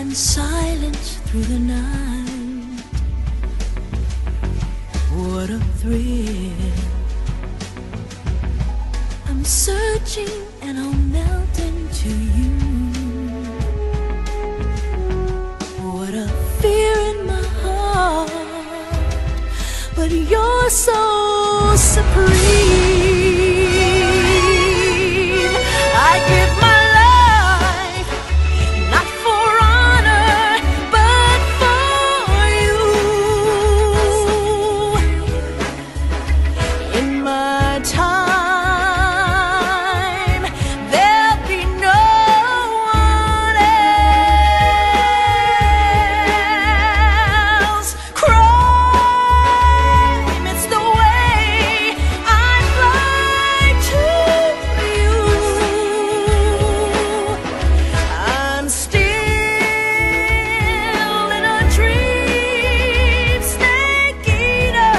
and silence through the night. What a thrill. I'm searching and I'll melt into you. What a fear in my heart, but you're so supreme. I give my life, not for honor, but for you. In my time, there'll be no one else. Crime, it's the way I fly to you. I'm still in a dream, snake eater.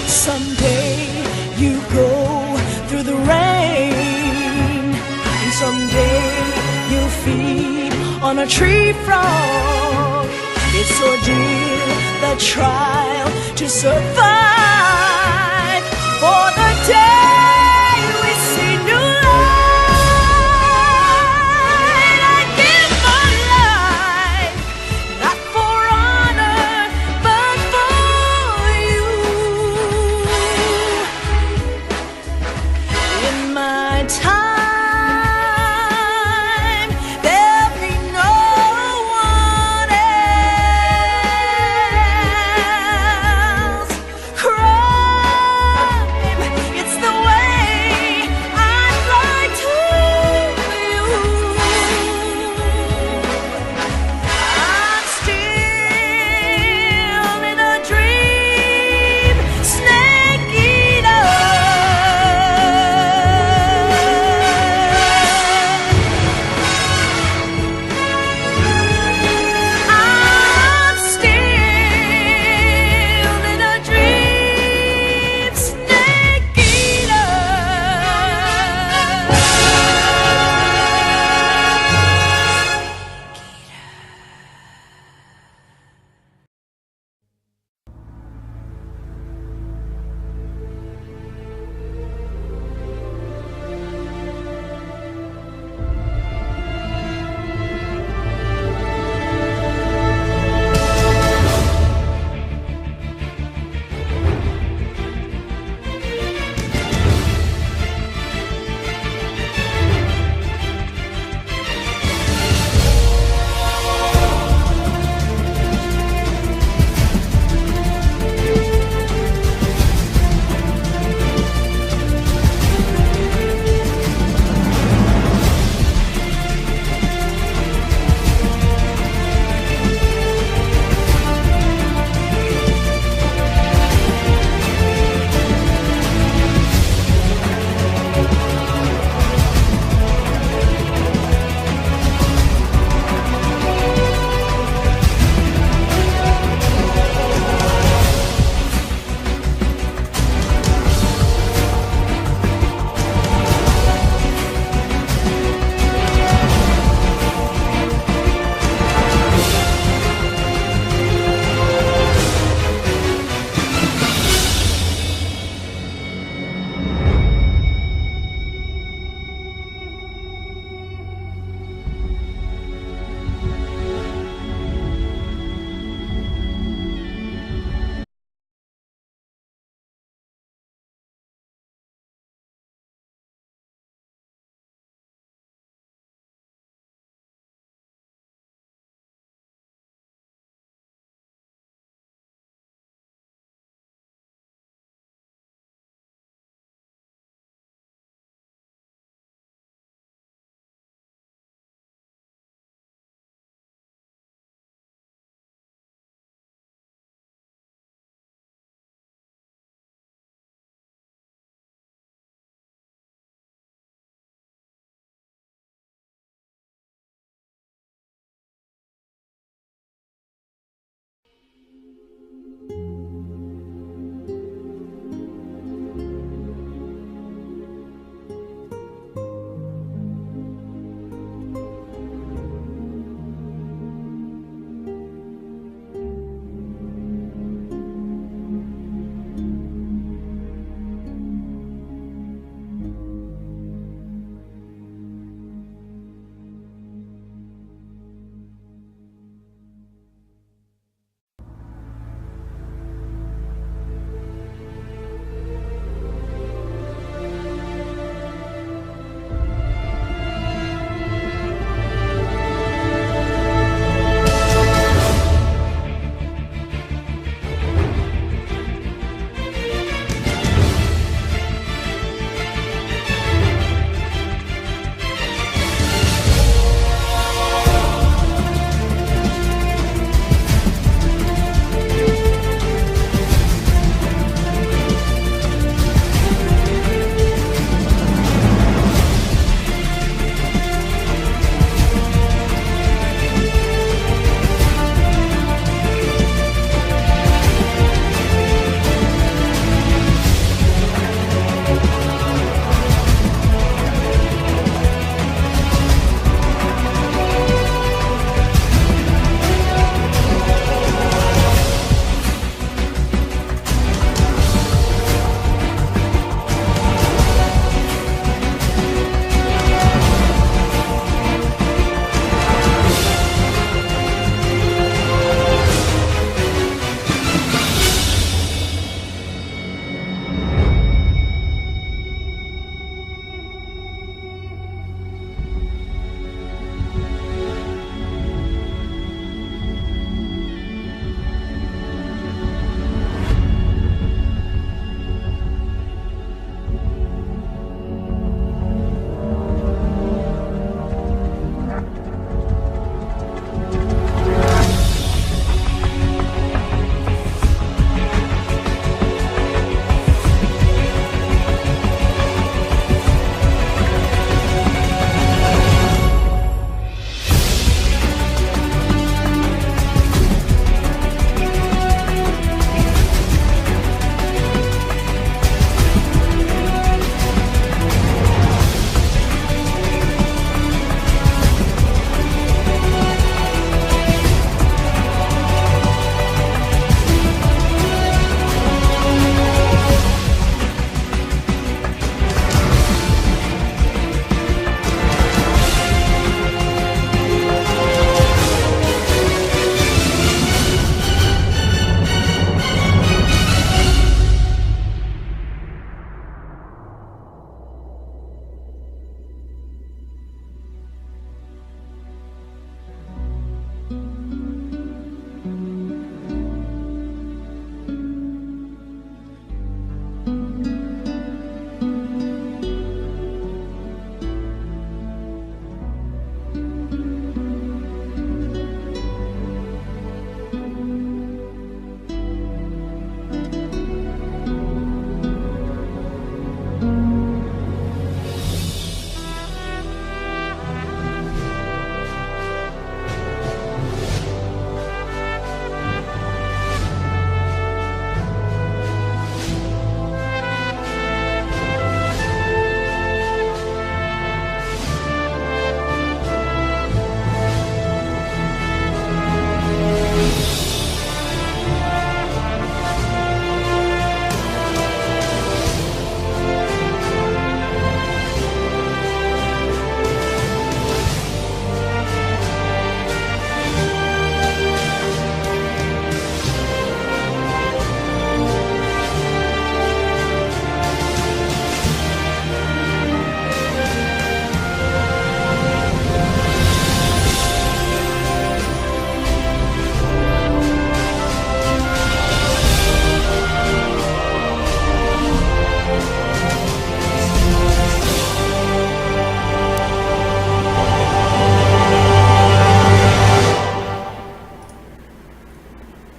Someday you go through the rain, and someday you'll feed on a tree frog. It's ordeal, the trial to survive for the day we see new light. I give my life, not for honor, but for you. In my time, there'll be no one else. Cry.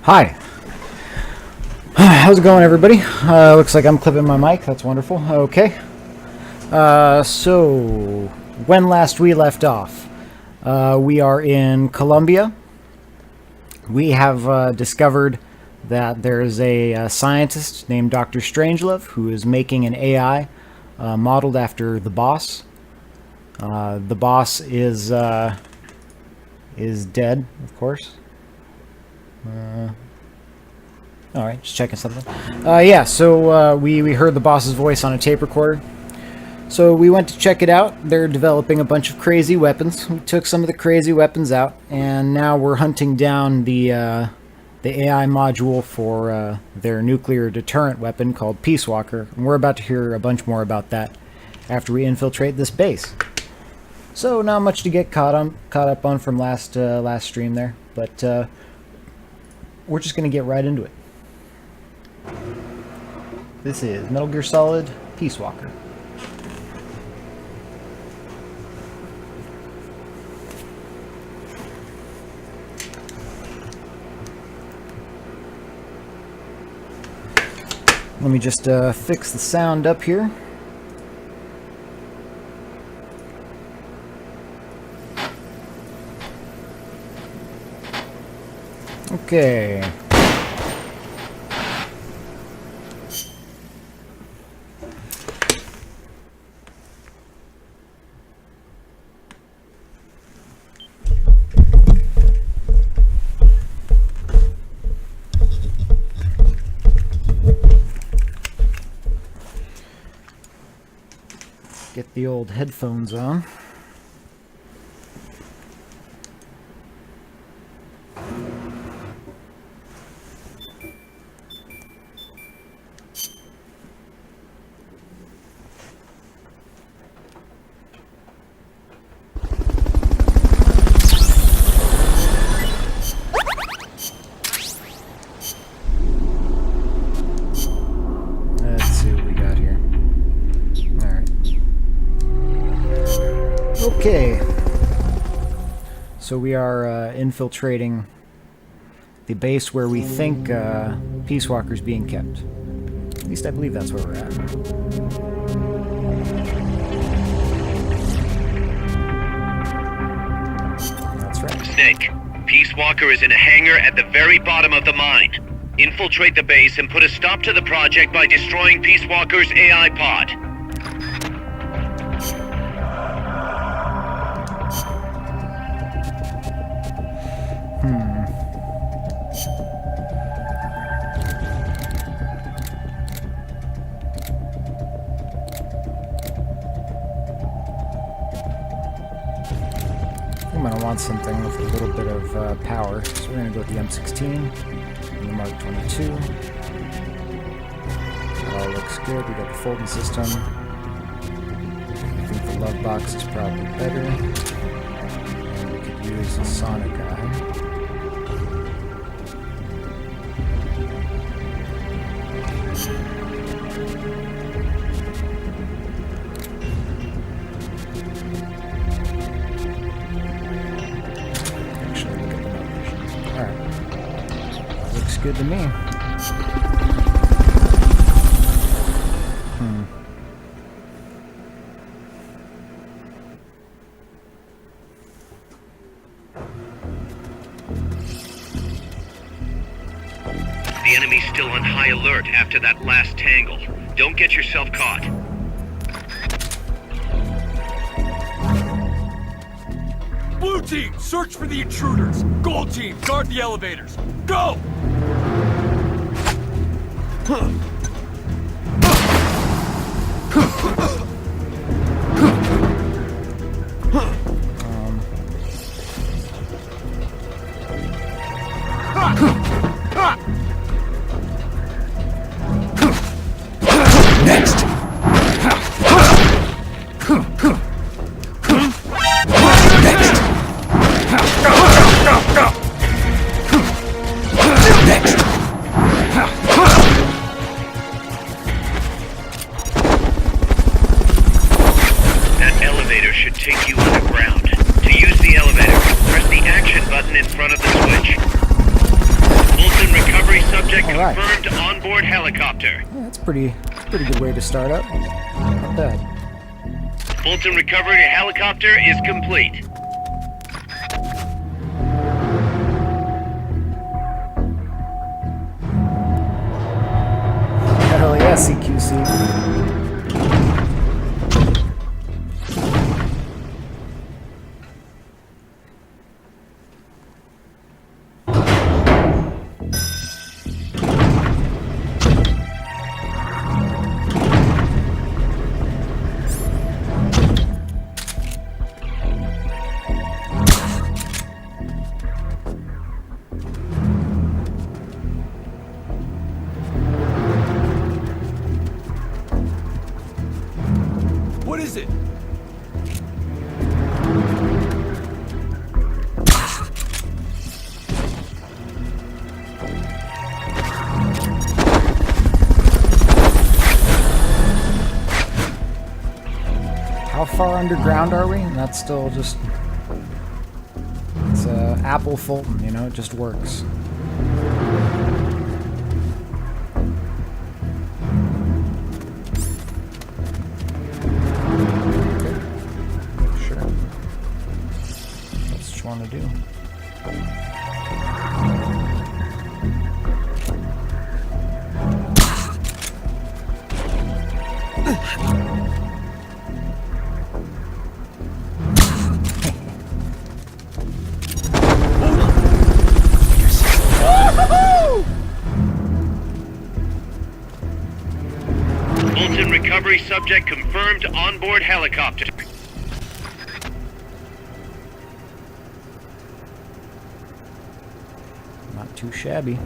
Hi. How's it going, everybody? Looks like I'm clipping my mic. That's wonderful. Okay. So, when last we left off, we are in Colombia. We have discovered that there is a scientist named Dr. Strangelove who is making an AI modeled after the boss. The boss is dead, of course. Alright, just checking something. Yeah, so we heard the boss's voice on a tape recorder. So we went to check it out. They're developing a bunch of crazy weapons. We took some of the crazy weapons out, and now we're hunting down the AI module for their nuclear deterrent weapon called Peace Walker. And we're about to hear a bunch more about that after we infiltrate this base. So not much to get caught up on from last stream there, but we're just gonna get right into it. This is Metal Gear Solid Peace Walker. Let me just fix the sound up here. Okay. Get the old headphones on. Okay, so we are infiltrating the base where we think Peace Walker's being kept. At least I believe that's where we're at. That's right. Snake, Peace Walker is in a hangar at the very bottom of the mine. Infiltrate the base and put a stop to the project by destroying Peace Walker's AI pod. I'm going to want something with a little bit of power, so we're going to go with the M16 and the Mark 22. That all looks good. We got the folding system. I think the love box is probably better. And we could use a sonic eye. Looks good to me. The enemy's still on high alert after that last tangle. Don't get yourself caught. Blue team, search for the intruders. Gold team, guard the elevators. Go! Next! subject All right. confirmed onboard helicopter. Yeah, that's pretty good way to start up. Not bad. Fulton recovery helicopter is complete. Hell yeah, CQC. What is it? How far underground are we? And that's still just... It's Apple Fulton, you know, it just works. Okay. Sure. That's what you want to do. Fulton recovery subject confirmed onboard helicopter. Not too shabby.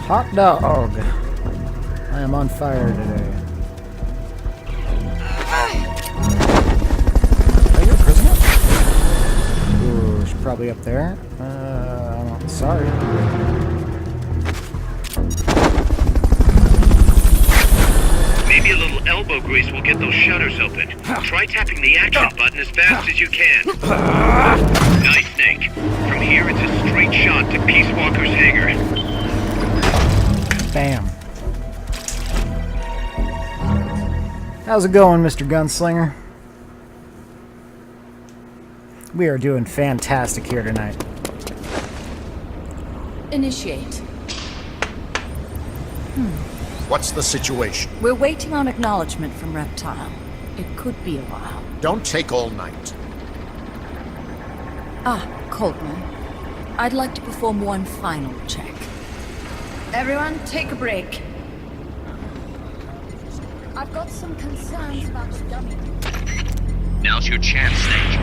Hot dog! I am on fire today. Are you a prisoner? Ooh, she's probably up there. I'm sorry. Maybe a little elbow grease will get those shutters open. Try tapping the action button as fast as you can. Nice, Snake. From here, it's a straight shot to Peace Walker's hangar. Bam. How's it going, Mr. Gunslinger? We are doing fantastic here tonight. Initiate. What's the situation? We're waiting on acknowledgement from Reptile. It could be a while. Don't take all night. Coltman. I'd like to perform one final check. Everyone, take a break. I've got some concerns about the dummy. Now's your chance, Snake.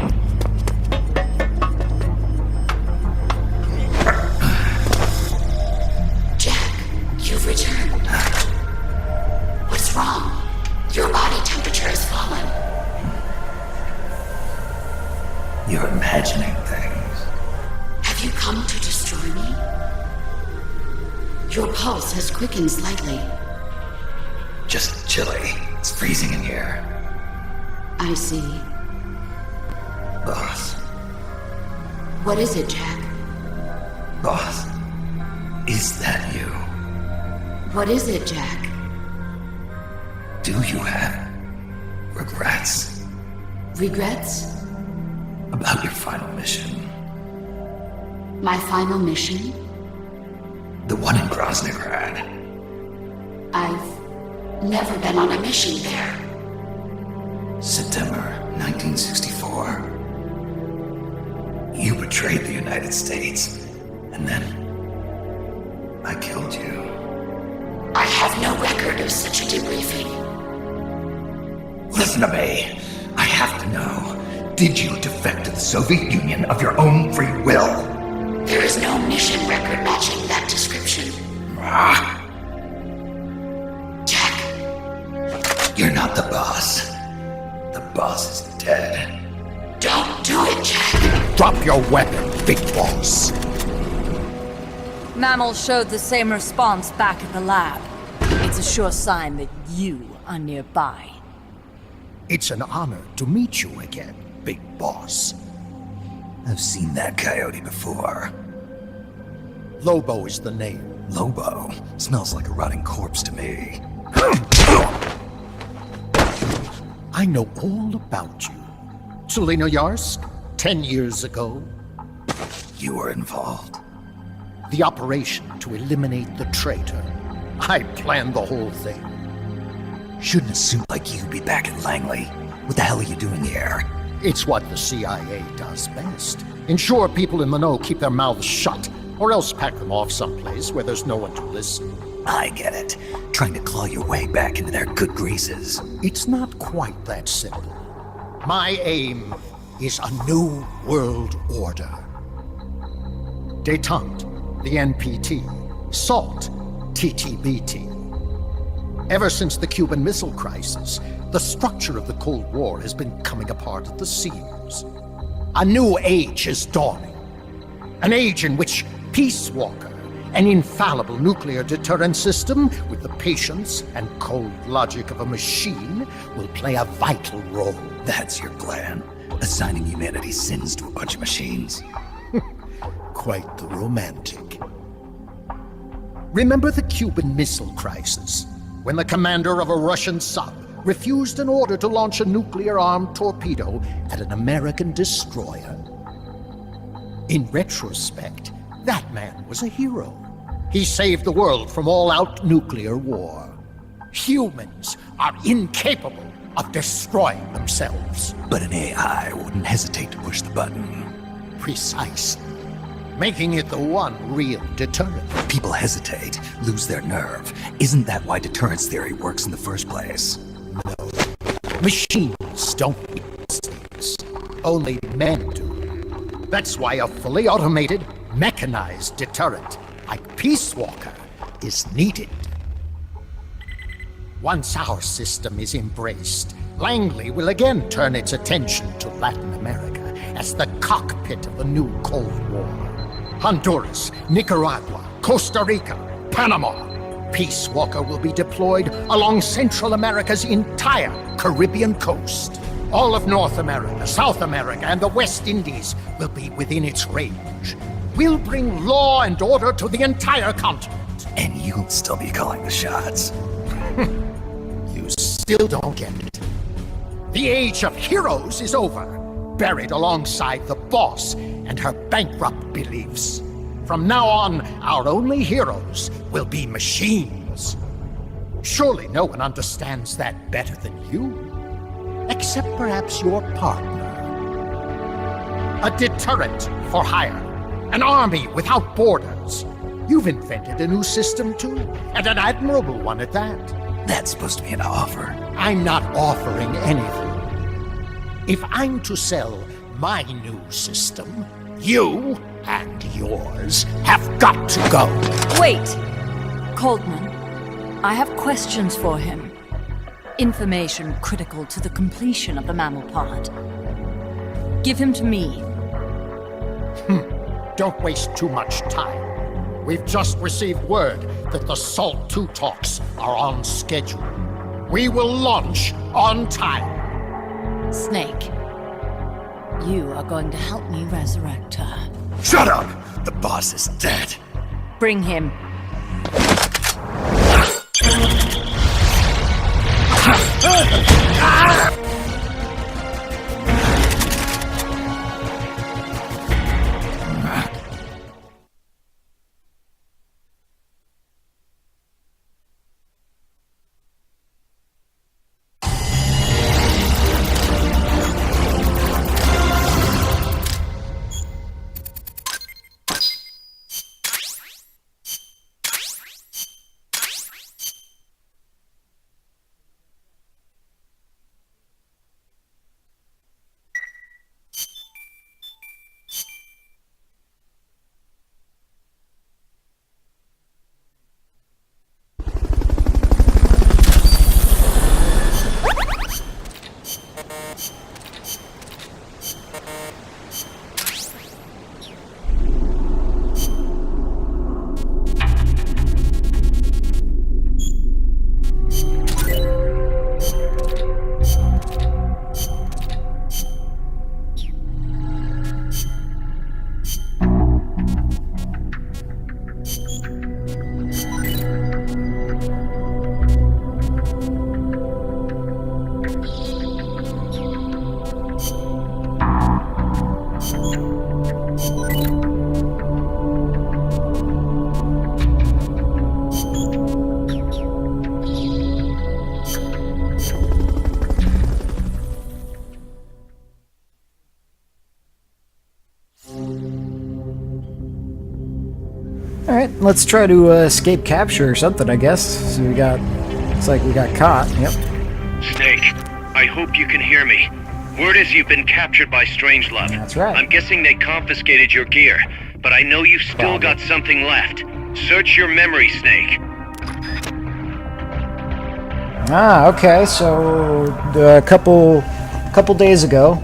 Jack, you've returned. What's wrong? Your body temperature has fallen. You're imagining things. Have you come to destroy me? Your pulse has quickened slightly. Just chilly. It's freezing in here. I see. Boss. What is it, Jack? Boss. Is that you? What is it, Jack? Do you have regrets Regrets? about your final mission? My final mission? The one in Groznygrad. I've never been on a mission there. September 1964. You betrayed the United States, and then I killed you. I have no record of such a debriefing. Listen to me. I have to know. Did you defect to the Soviet Union of your own free will? There is no mission record matching that description. Ah, Jack, you're not the boss. The boss is dead. don't do it, Jack. Drop your weapon, Big Boss. Mammal showed the same response back at the lab. It's a sure sign that you are nearby. It's an honor to meet you again, Big Boss. I've seen that coyote before. Lobo is the name. Lobo smells like a rotting corpse to me. I know all about you. Tselinoyarsk, 10 years ago, You were involved. the operation to eliminate the traitor. I planned the whole thing. Shouldn't a suit like you be back at Langley? What the hell are you doing here? It's what the CIA does best. Ensure people in the know keep their mouths shut, or else pack them off someplace where there's no one to listen. I get it. Trying to claw your way back into their good graces. It's not quite that simple. My aim is a new world order. Détente, the NPT. SALT, TTBT. Ever since the Cuban Missile Crisis, the structure of the Cold War has been coming apart at the seams. A new age is dawning. An age in which Peace Walker, an infallible nuclear deterrent system with the patience and cold logic of a machine, will play a vital role. That's your plan. Assigning humanity's sins to a bunch of machines. Quite the romantic. Remember the Cuban Missile Crisis, when the commander of a Russian sub refused an order to launch a nuclear-armed torpedo at an American destroyer? In retrospect, that man was a hero. He saved the world from all-out nuclear war. Humans are incapable of destroying themselves. But an AI wouldn't hesitate to push the button. Precisely. Making it the one real deterrent. People hesitate, lose their nerve. Isn't that why deterrence theory works in the first place? Machines don't make mistakes. Only men do. That's why a fully automated, mechanized deterrent like Peace Walker is needed. Once our system is embraced, Langley will again turn its attention to Latin America as the cockpit of the new Cold War. Honduras, Nicaragua, Costa Rica, Panama. Peace Walker will be deployed along Central America's entire Caribbean coast. All of North America, South America, and the West Indies will be within its range. We'll bring law and order to the entire continent. And you'll still be calling the shots. You still don't get it. The age of heroes is over, buried alongside the boss and her bankrupt beliefs. From now on, our only heroes will be machines. Surely no one understands that better than you. Except perhaps your partner. A deterrent for hire. An army without borders. You've invented a new system too, and an admirable one at that. That's supposed to be an offer. I'm not offering anything. If I'm to sell my new system, you and yours have got to go. Wait! Coldman, I have questions for him. Information critical to the completion of the mammal pod. Give him to me. Don't waste too much time. We've just received word that the SALT II talks are on schedule. We will launch on time. Snake, you are going to help me resurrect her. Shut up! The boss is dead. Bring him. let's try to escape capture or something, I guess. So looks like we got caught. Yep. Snake, I hope you can hear me. Word is you've been captured by Strangelove. That's right. I'm guessing they confiscated your gear, but I know you've still got something left. Search your memory, Snake. Ah, okay. So a couple days ago,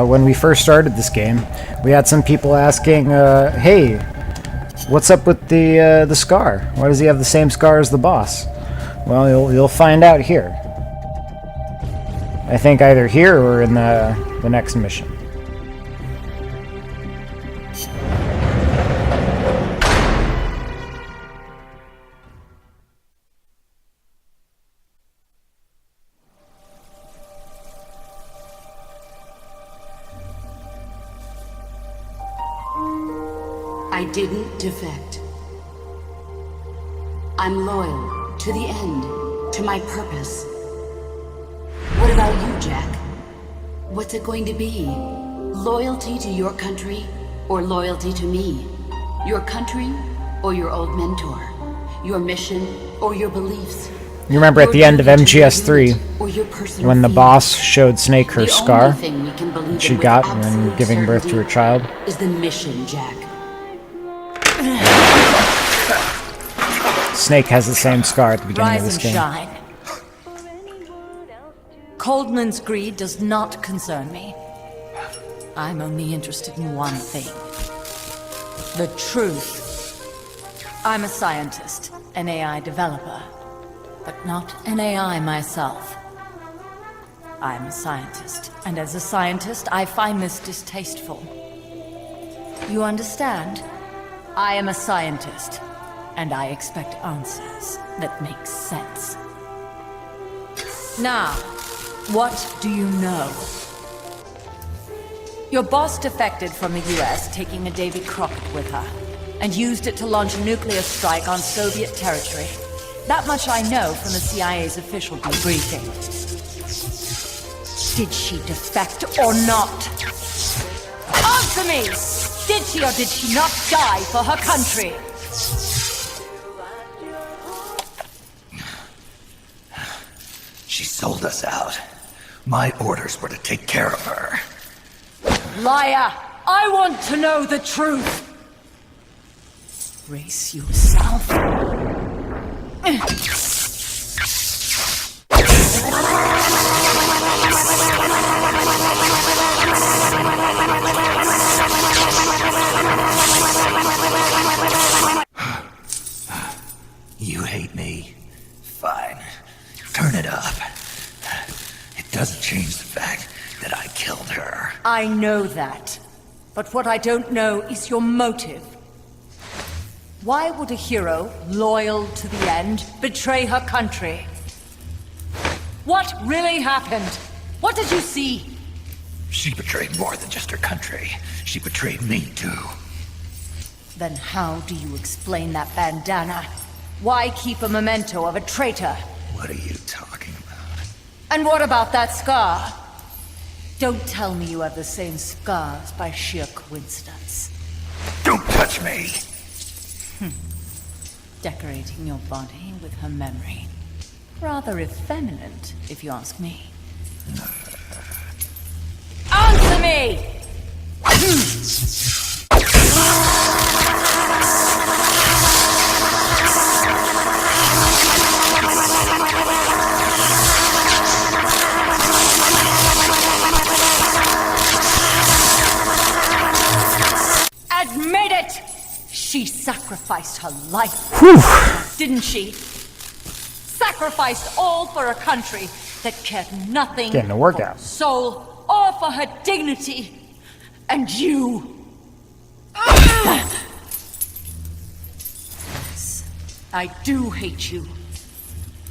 when we first started this game, we had some people asking, "Hey, what's up with the scar? Why does he have the same scar as the boss?" Well, you'll find out here. I think either here or in the next mission. I didn't defect. I'm loyal to the end, to my purpose. What about you, Jack? What's it going to be? Loyalty to your country or loyalty to me? Your country or your old mentor? Your mission or your beliefs? You remember at the end of MGS3, when the boss showed Snake her scar she got when giving birth to her child? Is the mission, Jack. Snake has the same scar at the beginning of Rise this and game. shine. Coldman's greed does not concern me. I'm only interested in one thing. The truth. I'm a scientist, an AI developer, but not an AI myself. I'm a scientist, and as a scientist, I find this distasteful. You understand? I am a scientist, and I expect answers that make sense. Now, what do you know? Your boss defected from the US, taking a Davy Crockett with her, and used it to launch a nuclear strike on Soviet territory. That much I know from the CIA's official debriefing. Did she defect or not? Answer me! Did she or did she not die for her country? She sold us out. My orders were to take care of her. Liar! I want to know the truth! Brace yourself. You hate me? Fine. Turn it up. It doesn't change the fact that I killed her. I know that. But what I don't know is your motive. Why would a hero, loyal to the end, betray her country? What really happened? What did you see? She betrayed more than just her country. She betrayed me, too. Then how do you explain that bandana? Why keep a memento of a traitor? What are you talking about? And what about that scar? Don't tell me you have the same scars by sheer coincidence. Don't touch me! Decorating your body with her memory. Rather effeminate, if you ask me. Answer me! Admit it! She sacrificed her life, didn't she? Sacrificed all for a country that cared nothing Getting a for workout. her soul or for her dignity. And you... Yes, I do hate you.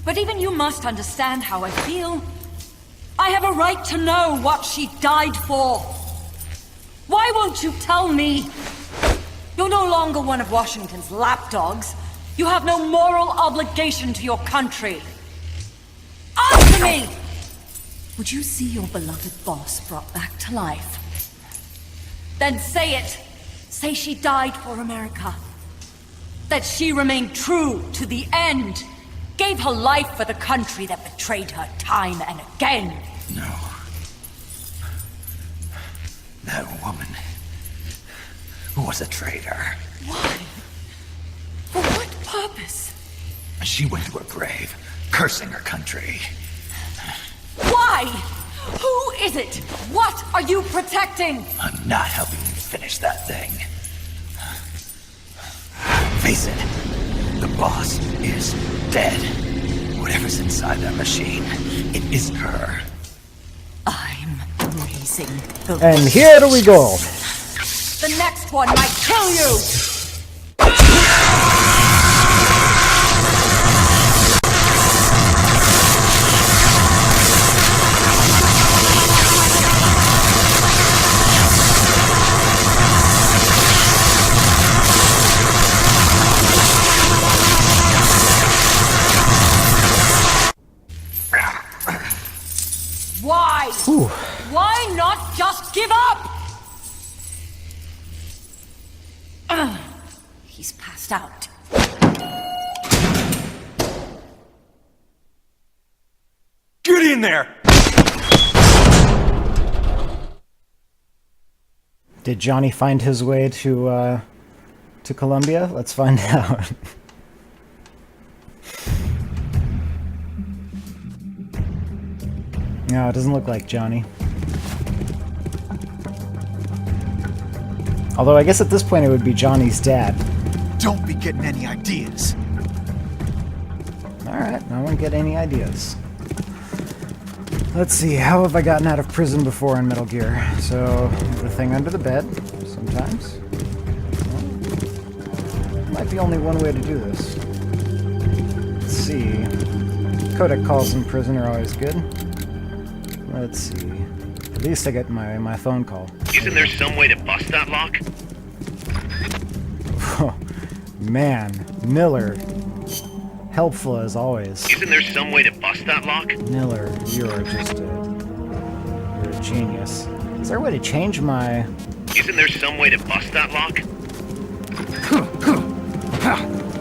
But even you must understand how I feel. I have a right to know what she died for. Why won't you tell me? You're no longer one of Washington's lapdogs. You have no moral obligation to your country. Answer me! Would you see your beloved boss brought back to life? Then say it! Say she died for America. That she remained true to the end. Gave her life for the country that betrayed her time and again. No. That woman was a traitor. Why? For what purpose? She went to her grave, cursing her country. Why? Who is it? What are you protecting? I'm not helping you finish that thing. Face it, the boss is dead. Whatever's inside that machine, it isn't her. I'm raising the And here we go. The next one might kill you! Why? Why not just give up? He's passed out. Get in there! Did Johnny find his way to Columbia? Let's find out. No, it doesn't look like Johnny. Although I guess at this point it would be Johnny's dad. Don't be getting any ideas. Alright, I won't get any ideas. Let's see, how have I gotten out of prison before in Metal Gear? So, the thing under the bed, sometimes. Well, might be only one way to do this. Let's see. Codec calls in prison are always good. Let's see. At least I get my phone call. Isn't there some way to bust that lock? Man, Miller. Helpful as always. Isn't there some way to bust that lock? Miller, you're just you're a genius. Is there a way to change my... Isn't there some way to bust that lock?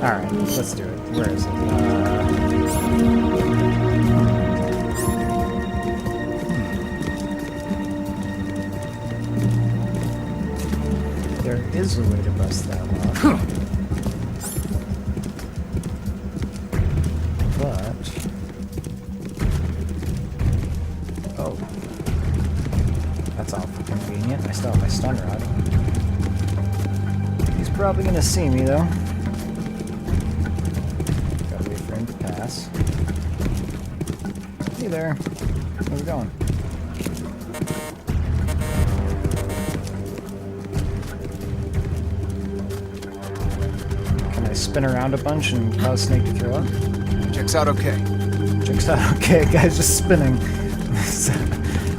Alright, let's do it. Where is it? There is a way to bust that lock. But... Oh. That's awful convenient. I still have my stun rod. He's probably gonna see me, though. Gotta wait for him to pass. Hey there. How's it going? Can I spin around a bunch and cause Snake to throw up? Checks out okay. Checks out okay, guy's just spinning.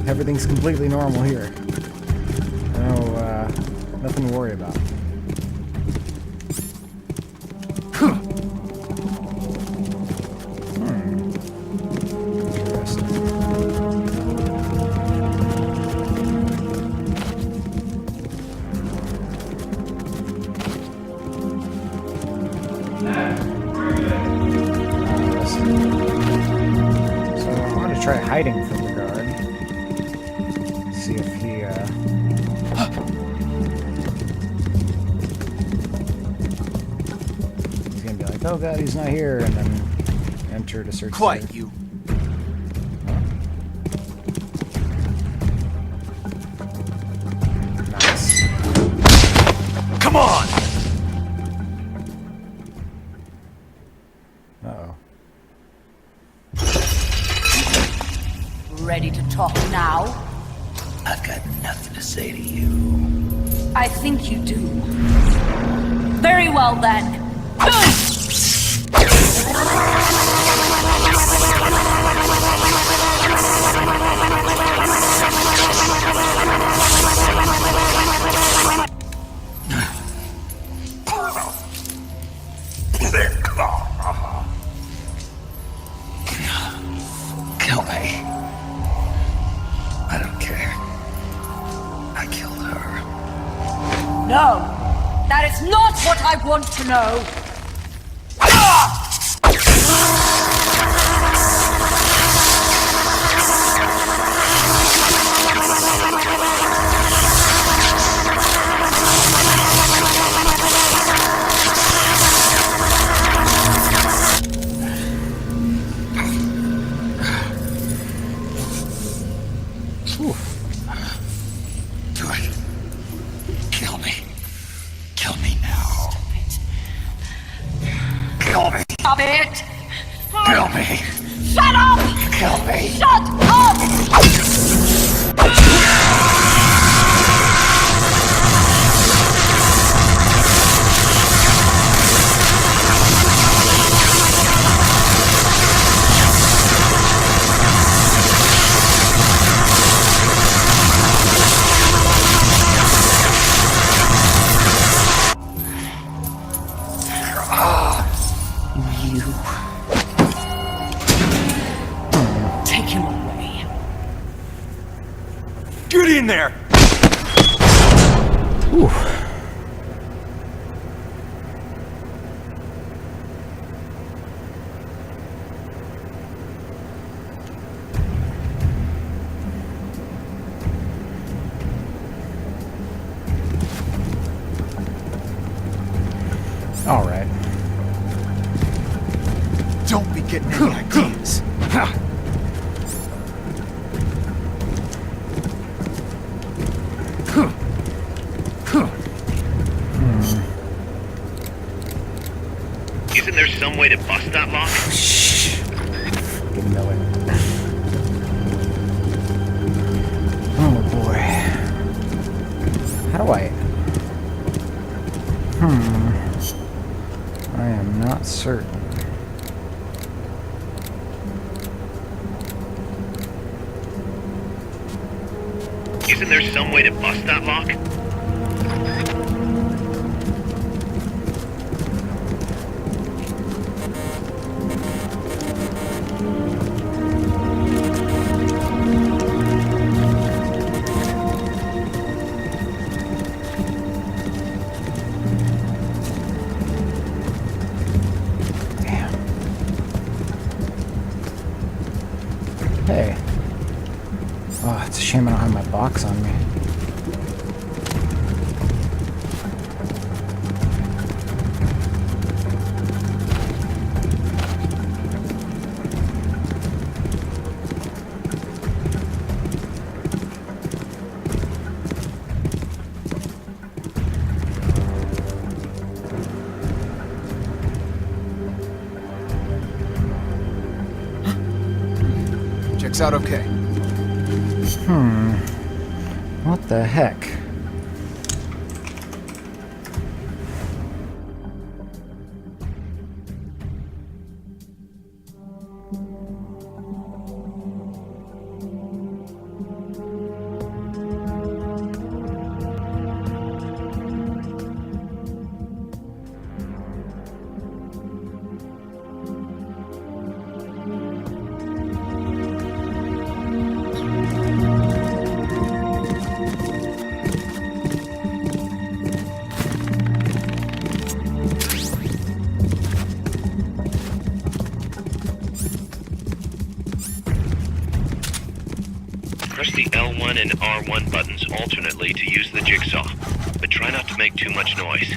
Everything's completely normal here. No, nothing to worry about. Interesting. So I'm going to try hiding from the guard. See if he, he's going to be like, oh god, he's not here, and then enter to search. Quiet, you. Nice. Come on! Uh-oh. Ready to talk now? I've got nothing to say to you. I think you do. Very well then. Kill me. I don't care. I killed her. No, that is not what I want to know. Kill me. Shut up! Kill me. Shut up! Take him away. Get in there! All right. Don't be getting any ideas. Isn't there some way to bust that lock? Fucking Miller. Oh boy. How do I? I am not certain. Isn't there some way to bust that lock? Hey. Oh, it's a shame I don't have my box on me. Checks out okay. What the heck? Press the L1 and R1 buttons alternately to use the jigsaw, but try not to make too much noise.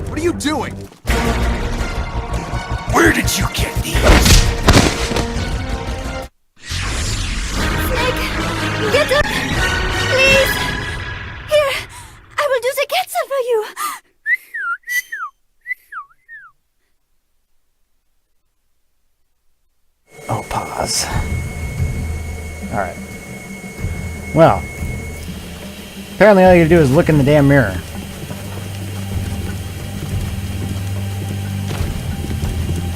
What are you doing? Where did you get these? Get up! Please! Here, I will do the ketchup for you! Oh, pause. Alright. Well. Apparently all you gotta do is look in the damn mirror.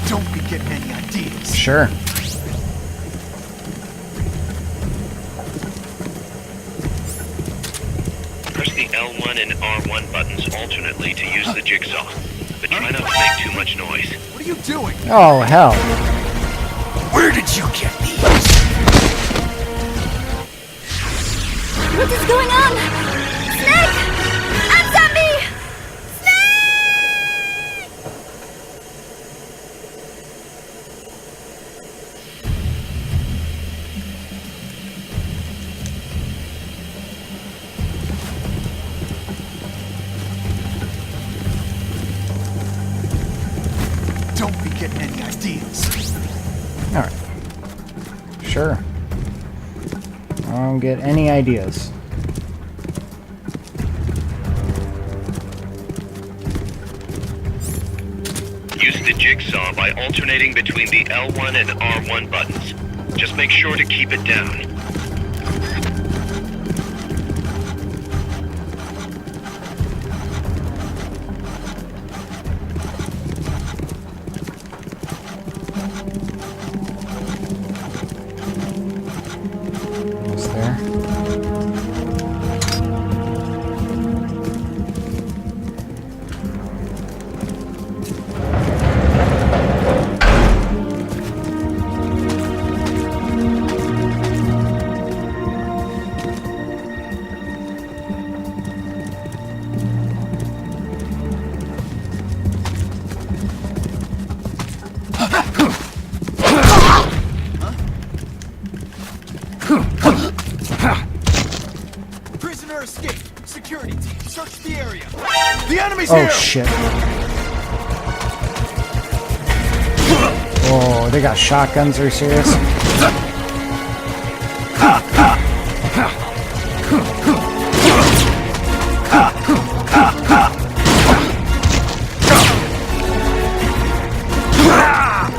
Don't be getting any ideas. Sure. Press the L1 and R1 buttons alternately to use the jigsaw, but try not to make too much noise. What are you doing? Oh, hell. Where did you get these? What is going on? Snake! Answer me! Don't be getting any ideas. Alright. Sure. I don't get any ideas. Use the jigsaw by alternating between the L1 and R1 buttons. Just make sure to keep it down. Almost there. Prisoner escaped. Security team, search the area. The enemy's Oh here! shit. Oh, they got shotguns, are you serious?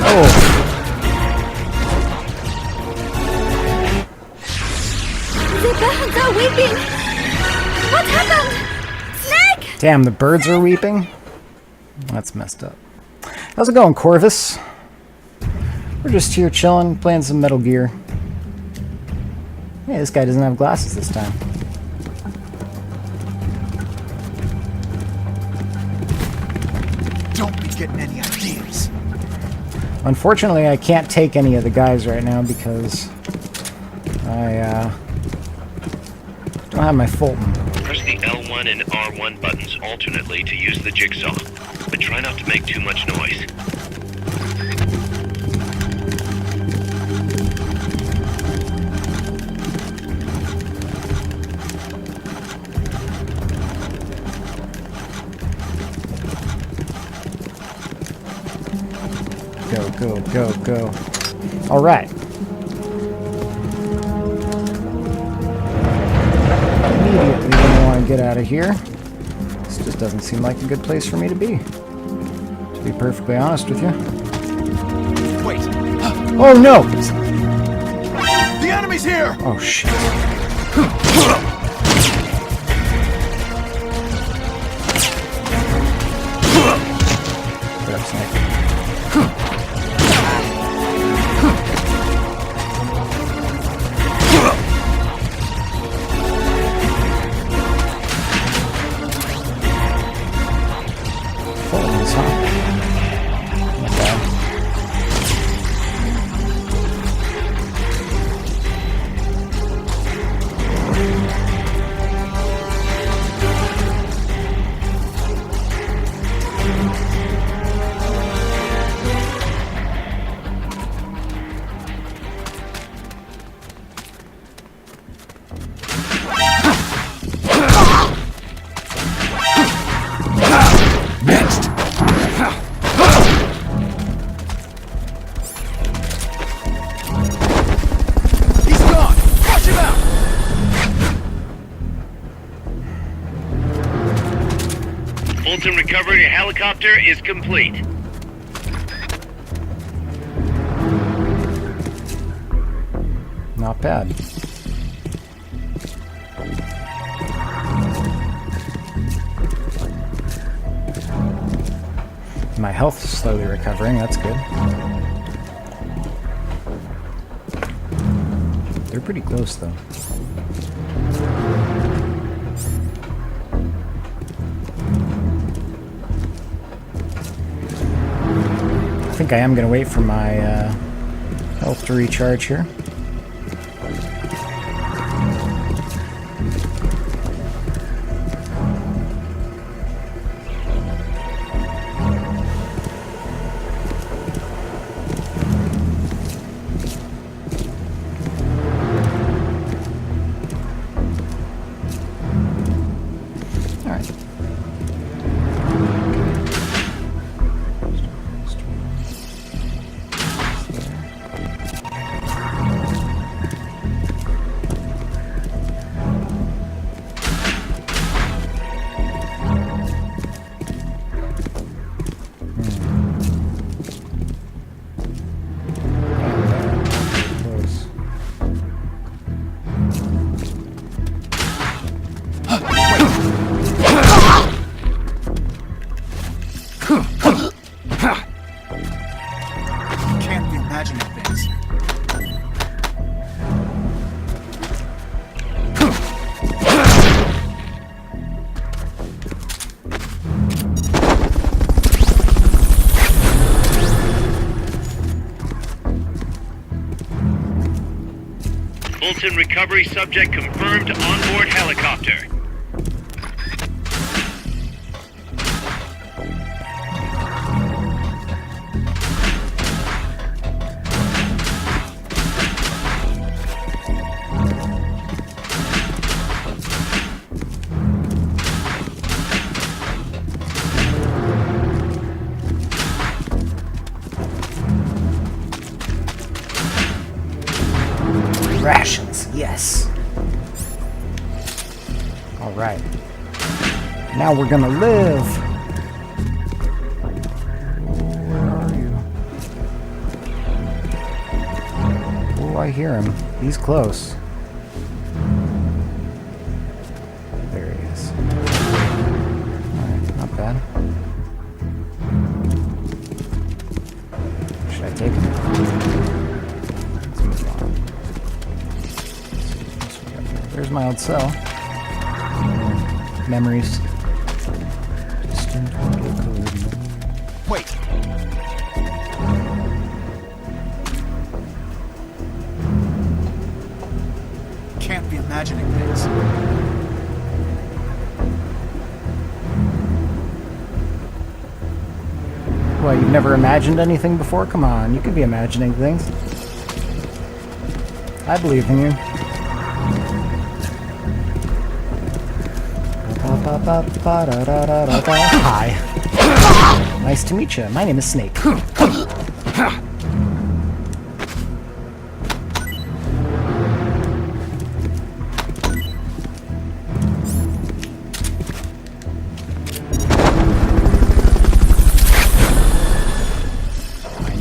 Oh. The birds are weeping! What happened? Snake! Damn, the birds are weeping? That's messed up. How's it going, Corvus? We're just here chilling, playing some Metal Gear. Hey, this guy doesn't have glasses this time. Don't be getting any ideas. Unfortunately, I can't take any of the guys right now because I don't have my Fulton. Press the L1 and R1 buttons alternately to use the jigsaw, but try not to make too much noise. Go, go, go, go. All right. Immediately when I want to get out of here. This just doesn't seem like a good place for me to be perfectly honest with you. Wait. Oh no! The enemy's here! Oh shit. Get up, Snake. Fultons, huh? Not bad. Next! He's gone! Watch him out! Fulton recovery helicopter is complete. Not bad. My health is slowly recovering, that's good. They're pretty close though. I think I am going to wait for my health to recharge here. Alright. Fulton recovery subject confirmed onboard helicopter. Rations, yes. Alright. Now we're gonna live. Where are you? Oh, I hear him. He's close. There he is. Alright, not bad. Should I take him? Let's move on. There's my old cell. Memories. Wait. Can't be imagining things. What, you've never imagined anything before? Come on, you could be imagining things. I believe in you. Hi. Nice to meet you. My name is Snake. I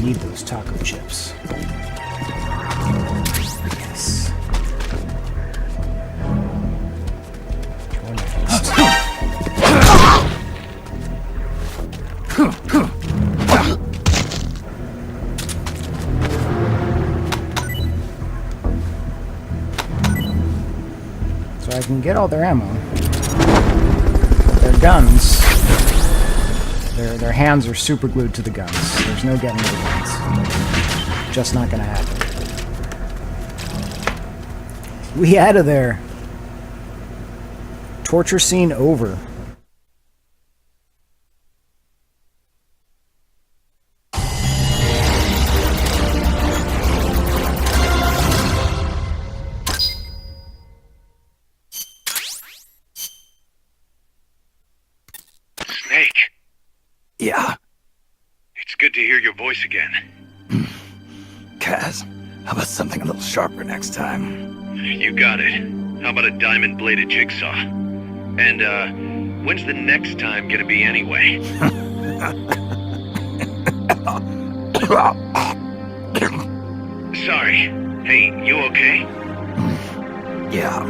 need those taco chips. Yes. So I can get all their ammo. But their guns, their hands are super glued to the guns. There's no getting to the guns. Just not gonna happen. We out of there. Torture scene over. Snake, Yeah, it's good to hear your voice again. Kaz, how about something a little sharper next time? You got it. How about a diamond-bladed jigsaw? And, when's the next time gonna be anyway? Sorry. Hey, you okay? Yeah,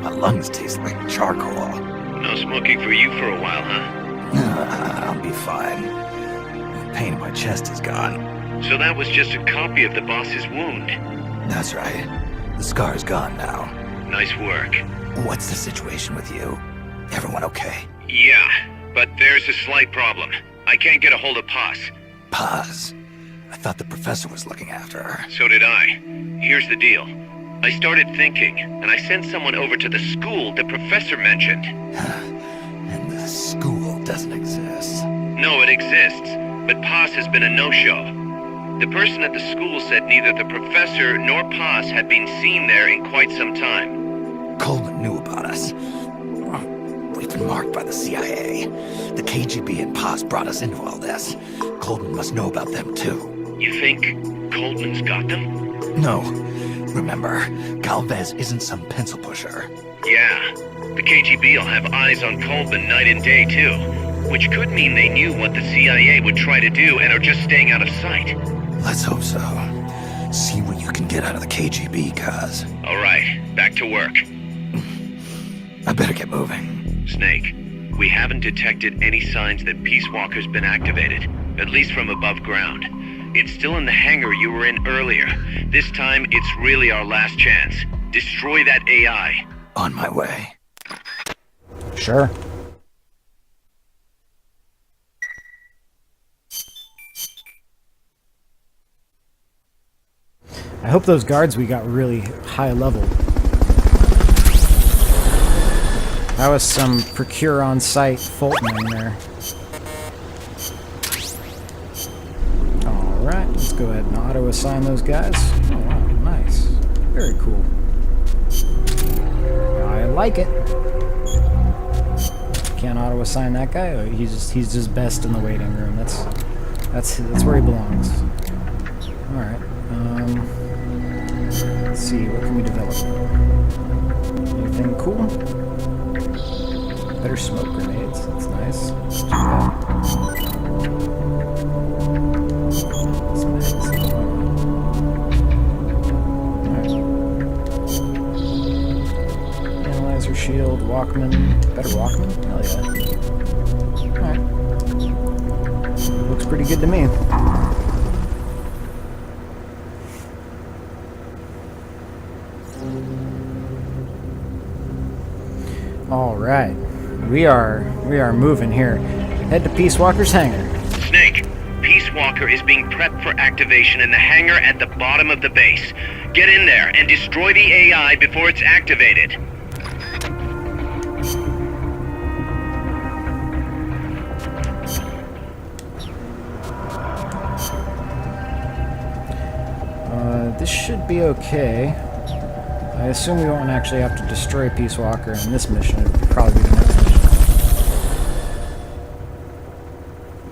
my lungs taste like charcoal. No smoking for you for a while, huh? I'll be fine. The pain in my chest is gone. So that was just a copy of the boss's wound. That's right. The scar's gone now. Nice work. What's the situation with you? Everyone okay? Yeah, but there's a slight problem. I can't get a hold of Paz. Paz. I thought the professor was looking after her. So did I. Here's the deal. I started thinking, and I sent someone over to the school the professor mentioned. And the school doesn't exist. No, it exists, but Paz has been a no-show. The person at the school said neither the professor nor Paz had been seen there in quite some time. Coleman knew about us. We've been marked by the CIA. The KGB and Paz brought us into all this. Coleman must know about them too. You think Coleman's got them? No. Remember, Galvez isn't some pencil pusher. Yeah. The KGB will have eyes on Coleman night and day, too. Which could mean they knew what the CIA would try to do and are just staying out of sight. Let's hope so. See what you can get out of the KGB, Kaz. All right, back to work. I better get moving. Snake, we haven't detected any signs that Peace Walker's been activated, at least from above ground. It's still in the hangar you were in earlier. This time, it's really our last chance. Destroy that AI. On my way. Sure. I hope those guards we got really high level. That was some procure on site Fulton in there. Alright, let's go ahead and auto assign those guys. Oh wow, nice. Very cool. I like it. Can't auto assign that guy. Oh, he's just best in the waiting room. That's where he belongs. Alright. Let's see, what can we develop? Anything cool? Better smoke grenades, that's nice. Analyzer shield, Walkman. Better Walkman? Hell yeah. Alright. Looks pretty good to me. Alright. We are moving here. Head to Peace Walker's hangar. Snake, Peace Walker is being prepped for activation in the hangar at the bottom of the base. Get in there and destroy the AI before it's activated. This should be okay. I assume we won't actually have to destroy Peace Walker in this mission. It'll probably be the next mission.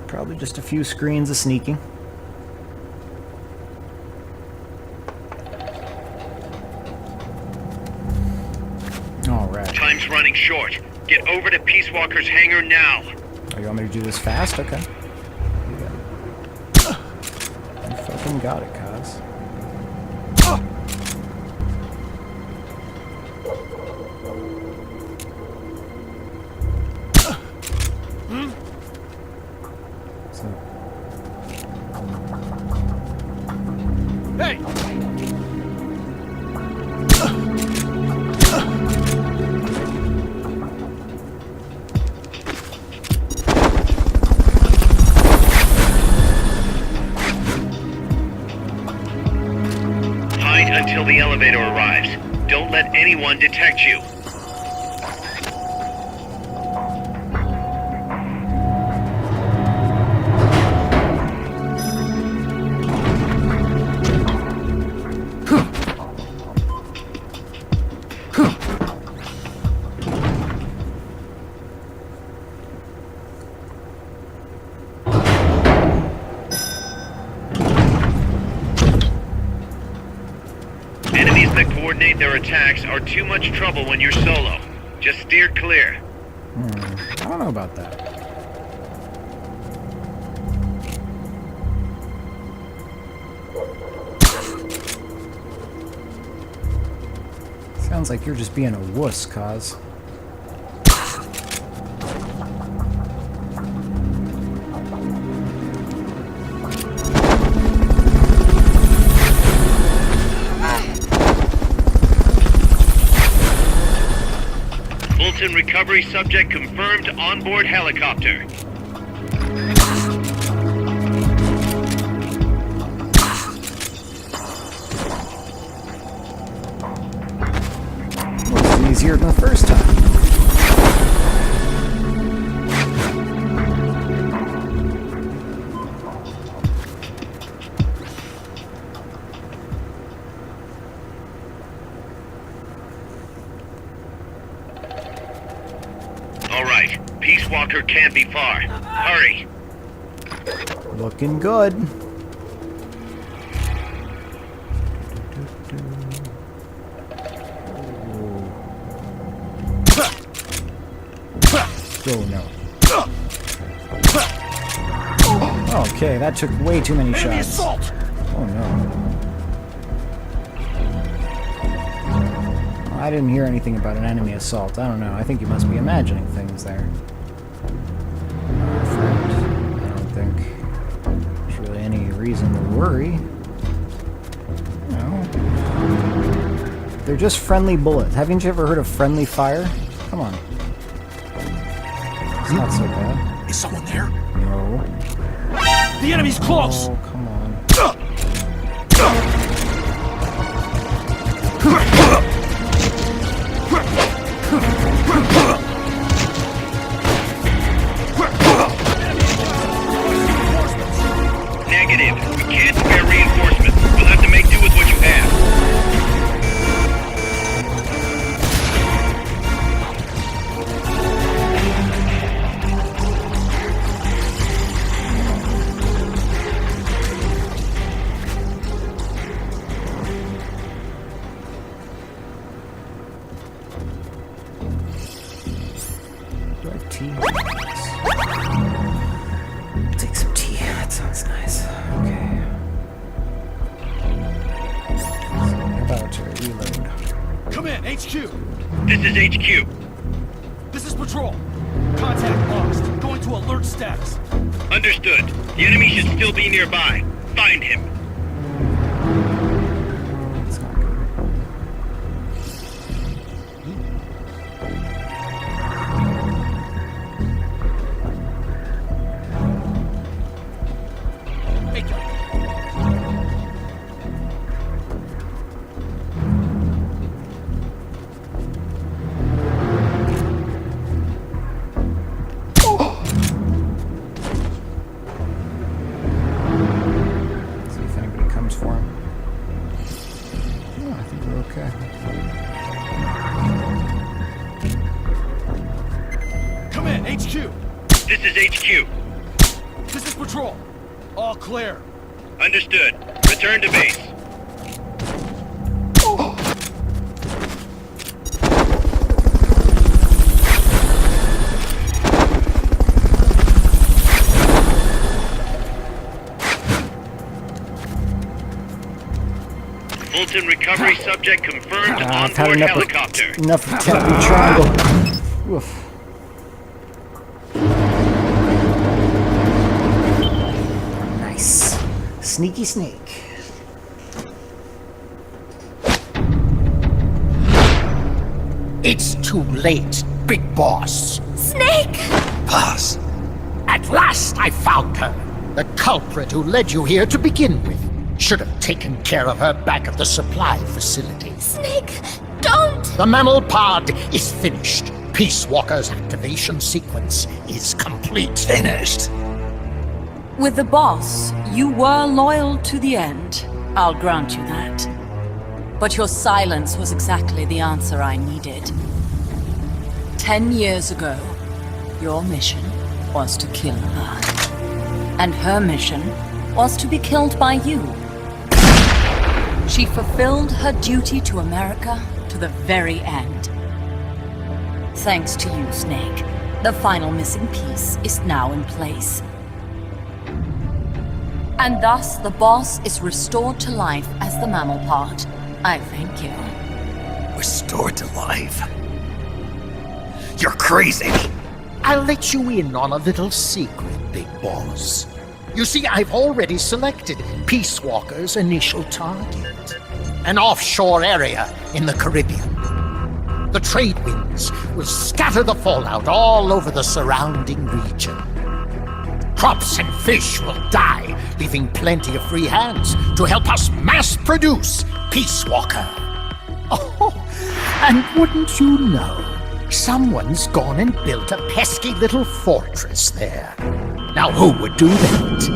Probably just a few screens of sneaking. Alright. Time's running short. Get over to Peace Walker's hangar now. Oh, you want me to do this fast? Okay. You fucking got it, cuz. Hey! Hide until the elevator arrives. Don't let anyone detect you. Enemies that coordinate their attacks are too much trouble when you're solo. Just steer clear. I don't know about that. Sounds like you're just being a wuss, cuz. Fulton recovery subject confirmed onboard helicopter. Looks easier than the first time. All right, Peace Walker can't be far. Hurry. Looking good. Oh no. Okay, that took way too many Enemy shots. assault! Oh no. I didn't hear anything about an enemy assault. I don't know. I think you must be imagining things there. My friend, I don't think there's really any reason to worry. No. They're just friendly bullets. Haven't you ever heard of friendly fire? Come on. It's not so bad. Is someone there? No. The enemy's close! Oh, come on. Negative. We can't spare reinforcements. We'll have to make do with what you have. Do I have tea? Take some tea. That sounds nice. Okay. About to reload. Come in, HQ. This is HQ. This is Patrol. Contact lost. Going to alert status. Understood. The enemy should still be nearby. Find him. It's not good. Hey, See if anybody comes for him. Oh, I think we're okay. come in, HQ. This is HQ. This is Patrol. All clear. Understood. Return to base. Fulton recovery subject confirmed I've had onboard enough helicopter. Enough of Captain Triangle. Oof. Nice. Sneaky snake. It's too late, Big Boss. Snake! Boss. At last I found her. The culprit who led you here to begin with. Should have taken care of her back at the supply facility. Snake, don't! The mammal pod is finished. Peace Walker's activation sequence is complete. Finished. With the boss, you were loyal to the end. I'll grant you that. But your silence was exactly the answer I needed. 10 years ago, your mission was to kill her. And her mission was to be killed by you. She fulfilled her duty to America to the very end. Thanks to you, Snake, the final missing piece is now in place. And thus, the boss is restored to life as the mammal part. I thank you. Restored to life. You're crazy. I'll let you in on a little secret, Big Boss. You see, I've already selected Peace Walker's initial target. An offshore area in the Caribbean. The trade winds will scatter the fallout all over the surrounding region. Crops and fish will die, leaving plenty of free hands to help us mass produce Peace Walker. Oh, and wouldn't you know, someone's gone and built a pesky little fortress there. Now who would do that?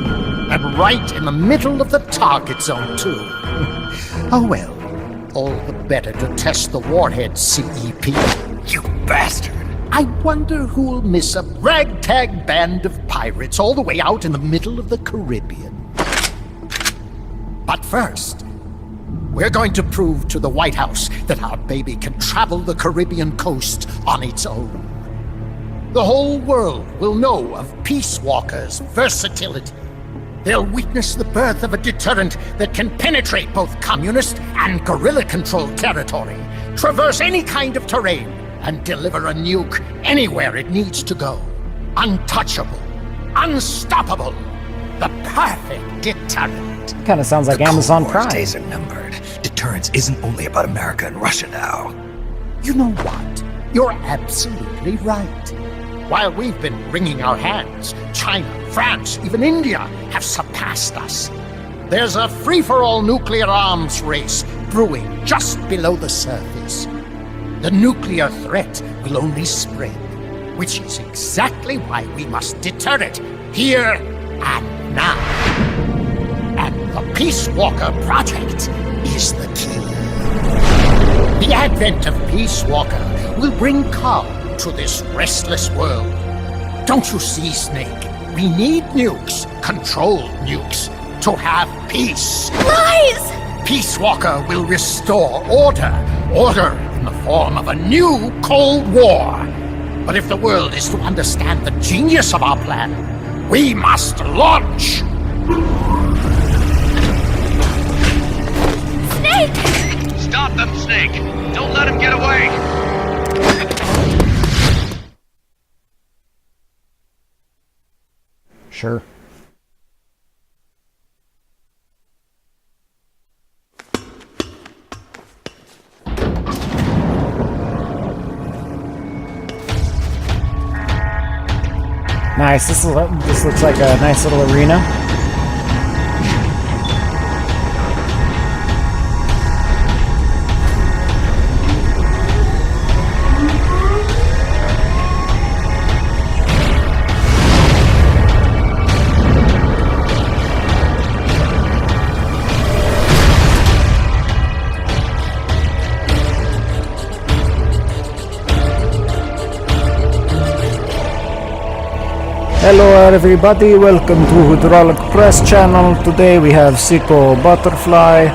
And right in the middle of the target zone, too. Oh well, all the better to test the warhead, CEP. You bastard. I wonder who'll miss a ragtag band of pirates all the way out in the middle of the Caribbean. But first, we're going to prove to the White House that our baby can travel the Caribbean coast on its own. The whole world will know of Peace Walker's versatility. They'll witness the birth of a deterrent that can penetrate both communist and guerrilla-controlled territory, traverse any kind of terrain, and deliver a nuke anywhere it needs to go. Untouchable. Unstoppable. The perfect deterrent. Kind of sounds like The Cold Amazon War's Prime. days are numbered. Deterrence isn't only about America and Russia now. You know what? You're absolutely right. While we've been wringing our hands, China, France, even India have surpassed us. There's a free-for-all nuclear arms race brewing just below the surface. The nuclear threat will only spread, which is exactly why we must deter it here and now. And the Peace Walker Project is the key. The advent of Peace Walker will bring calm to this restless world. Don't you see, Snake? We need nukes, controlled nukes, to have peace. Lies! Peace Walker will restore order. Order in the form of a new Cold War. But if the world is to understand the genius of our plan, we must launch! Snake! Stop them, Snake! Don't let him get away! Sure. Nice. This looks like a nice little arena. Hello everybody, welcome to Hydraulic Press channel. Today we have Sicko Butterfly.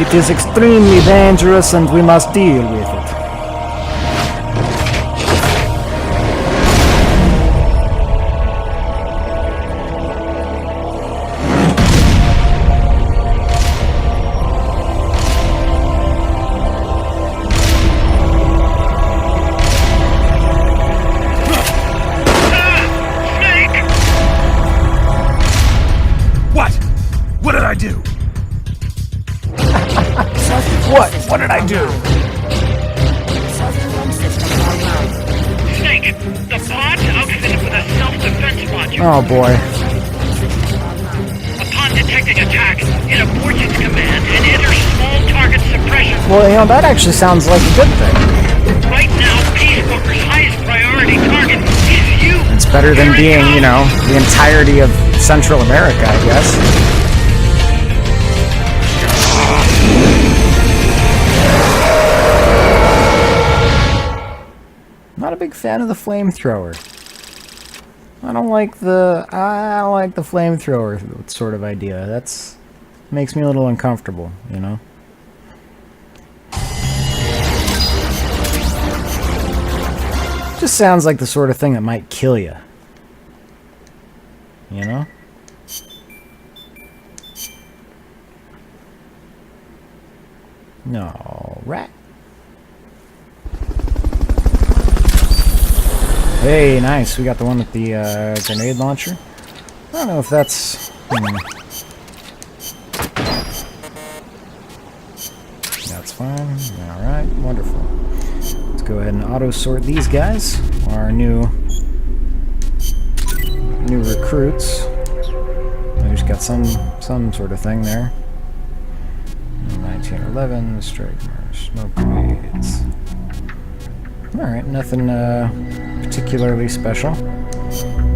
It is extremely dangerous and we must deal with it. What did I do? What did I do? Snake, the pod's outfitted with a self-defense module. Oh boy. Upon detecting attack, it aborts its command and enters small target suppression. Well, you know, that actually sounds like a good thing. Right now, Peace Walker's highest priority target is you. It's better than being, you know, the entirety of Central America, I guess. Not a big fan of the flamethrower. I don't like the flamethrower sort of idea. That's makes me a little uncomfortable, you know. Just sounds like the sort of thing that might kill you. You know? No, rat. Hey, nice. We got the one with the grenade launcher. I don't know if that's... That's fine. Alright, wonderful. Let's go ahead and auto-sort these guys. Our new recruits. We just got some sort of thing there. 1911, strike march, smoke grenades. Alright, nothing particularly special.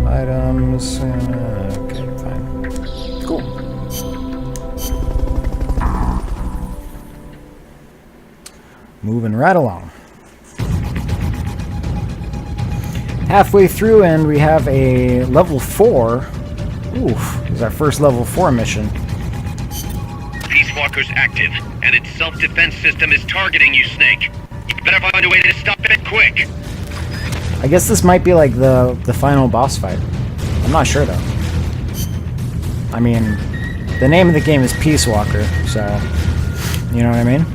Items, okay, fine. Cool. Moving right along. Halfway through and we have a level 4. Oof, this is our first level 4 mission. Peace Walker's active, and its self-defense system is targeting you, Snake. You better find a way to stop it quick. I guess this might be like the final boss fight. I'm not sure though. I mean, the name of the game is Peace Walker, so you know what I mean?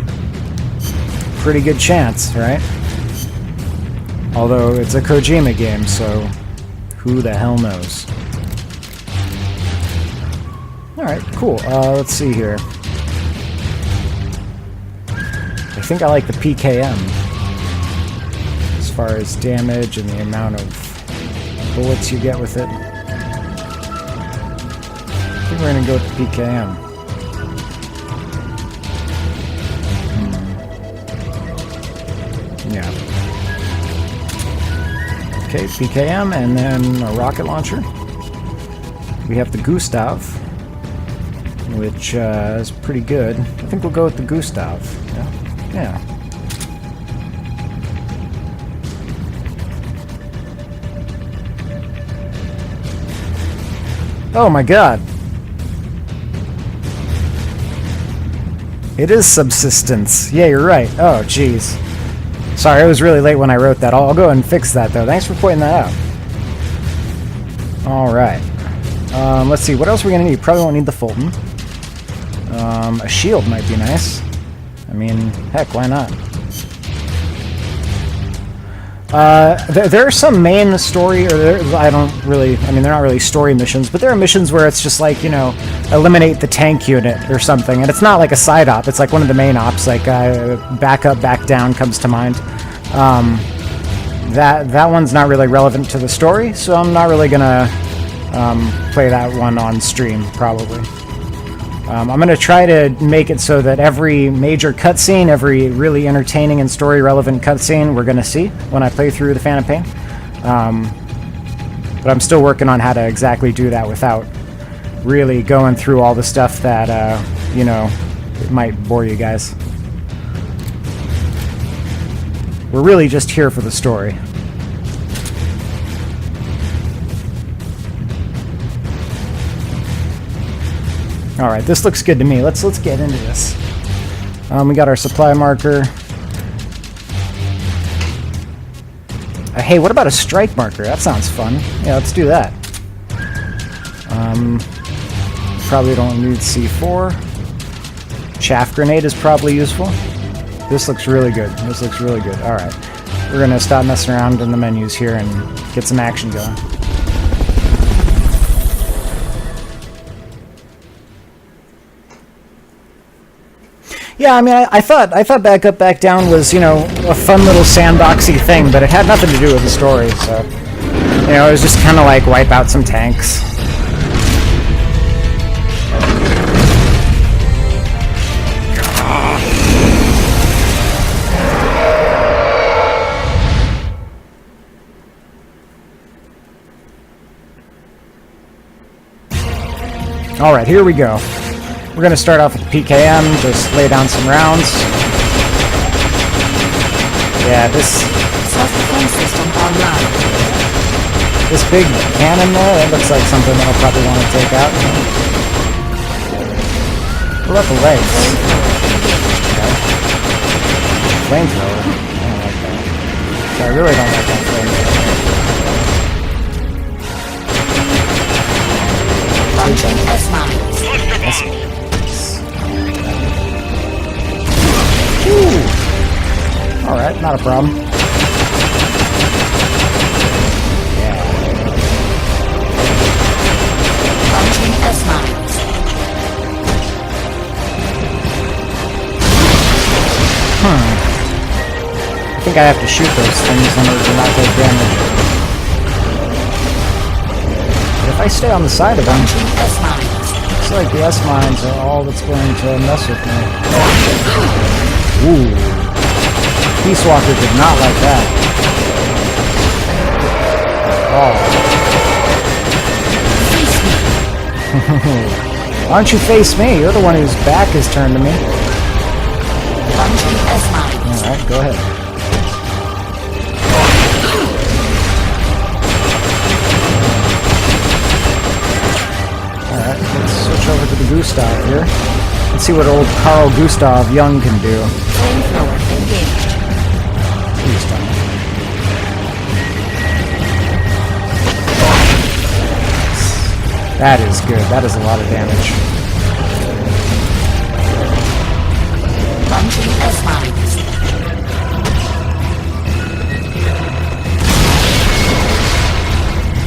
Pretty good chance, right? Although it's a Kojima game, so who the hell knows? Alright, cool. Let's see here. I think I like the PKM. As far as damage and the amount of bullets you get with it. I think we're gonna go with the PKM. Yeah. Okay, PKM, and then a rocket launcher. We have the Gustav, which is pretty good. I think we'll go with the Gustav. Yeah. Oh my god. It is subsistence. Yeah, you're right. Oh, jeez. Sorry, it was really late when I wrote that. I'll go ahead and fix that, though. Thanks for pointing that out. Alright. Let's see. What else are we going to need? Probably won't need the Fulton. A shield might be nice. I mean, heck, why not? There are some main story, or I mean, they're not really story missions, but there are missions where it's just like, you know, eliminate the tank unit or something, and it's not like a side op, it's like one of the main ops, like back up, back down comes to mind. That one's not really relevant to the story, so I'm not really gonna play that one on stream, probably. I'm going to try to make it so that every major cutscene, every really entertaining and story-relevant cutscene we're going to see when I play through the Phantom Pain. But I'm still working on how to exactly do that without really going through all the stuff that, you know, it might bore you guys. We're really just here for the story. Alright, this looks good to me. Let's get into this. We got our supply marker. Hey, what about a strike marker? That sounds fun. Yeah, let's do that. Probably don't need C4. Chaff grenade is probably useful. This looks really good. This looks really good. Alright. We're gonna stop messing around in the menus here and get some action going. Yeah, I mean, I thought Back Up, Back Down was, you know, a fun little sandboxy thing, but it had nothing to do with the story, so... You know, it was just kind of like wipe out some tanks. Alright, here we go. We're going to start off with the PKM, just lay down some rounds. Yeah, this big cannon there, that looks like something that I'll probably want to take out. What about the legs? Okay. Flamethrower. I don't like that. So I really don't like that flamethrower. Launching S-mines. Alright, not a problem. Yeah. Launching S-mines. I think I have to shoot those things in order to not take damage. But if I stay on the side of them, looks like the S-mines are all that's going to mess with me. Ooh. Peace Walker did not like that. Oh. Why don't you face me? You're the one whose back is turned to me. Alright, go ahead. Alright, let's switch over to the Gustav here. Let's see what old Carl Gustav Jung can do. Flamethrower engaged. Please don't. That is good. That is a lot of damage. Launching S-mines.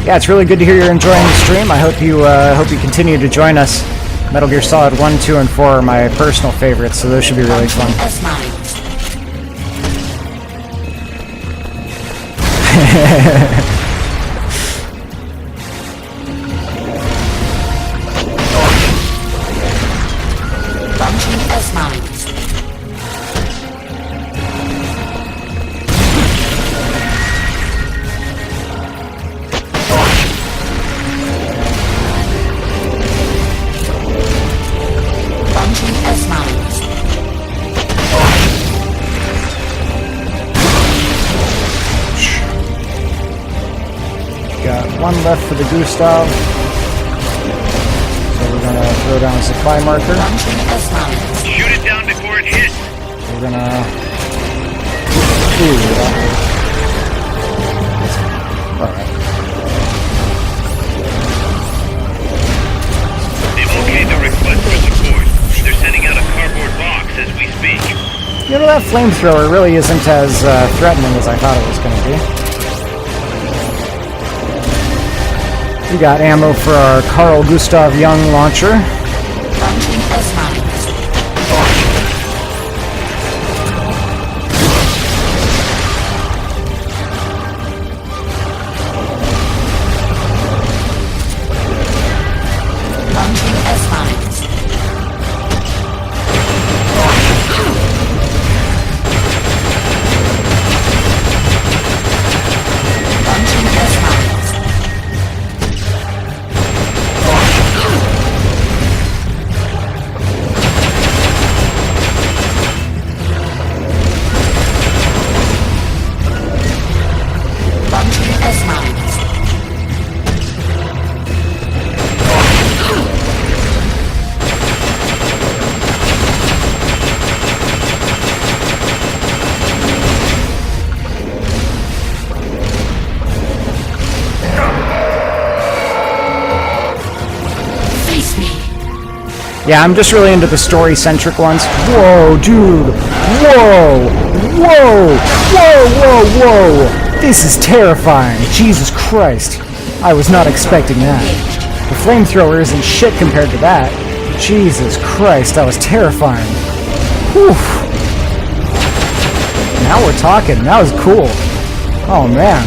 Yeah, it's really good to hear you're enjoying the stream. I hope you continue to join us. Metal Gear Solid 1, 2, and 4 are my personal favorites, so those should be really fun. S-mines. Launching S-mines. One left for the Gustav. So we're gonna throw down a supply marker. Shoot it down before it hits. We're gonna... Ooh, alright. They've okayed the request for support. They're sending out a cardboard box as we speak. You know, that flamethrower really isn't as threatening as I thought it was going to be. We got ammo for our Carl Gustav Jung launcher. Yeah, I'm just really into the story-centric ones. Whoa, dude! Whoa! Whoa! Whoa, whoa, whoa! This is terrifying! Jesus Christ! I was not expecting that. The flamethrower isn't shit compared to that. Jesus Christ, that was terrifying. Whew! Now we're talking. That was cool. Oh, man.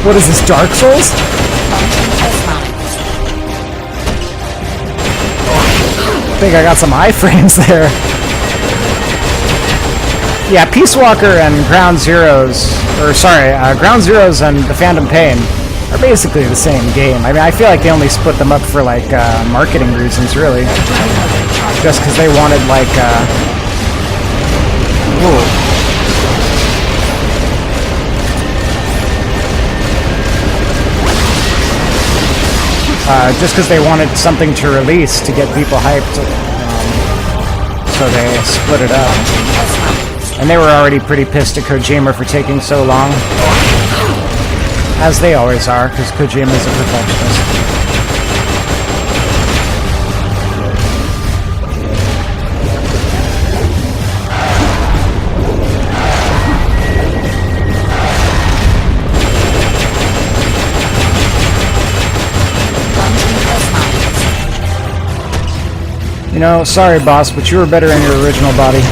What is this, Dark Souls? I think I got some iframes there. Yeah, Peace Walker and Ground Zeroes, Ground Zeroes and The Phantom Pain are basically the same game. I mean, I feel like they only split them up for, like, marketing reasons, really. Just because they wanted, like, just because they wanted something to release to get people hyped, so they split it up. And they were already pretty pissed at Kojima for taking so long. As they always are, because Kojima is a perfectionist. You know, sorry boss, but you were better in your original body.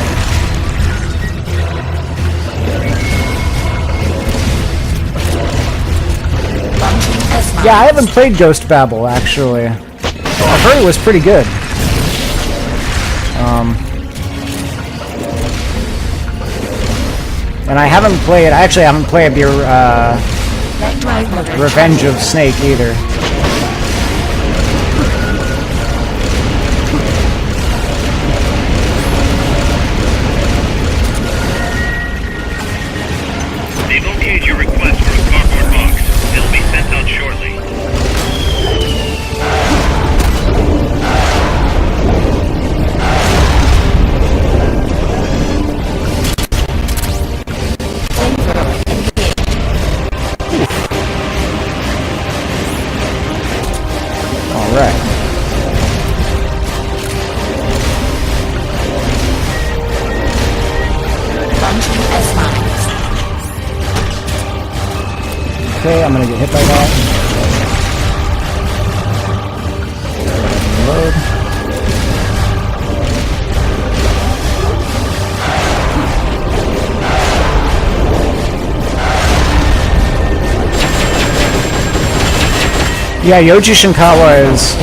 Yeah, I haven't played Ghost Babel, actually. I've heard it was pretty good. And I haven't played the Revenge of Snake either. They've okayed your request for a cardboard box. It'll be sent out shortly. All right. Okay, I'm gonna get hit by that. Load. Yeah, Yoji Shinkawa is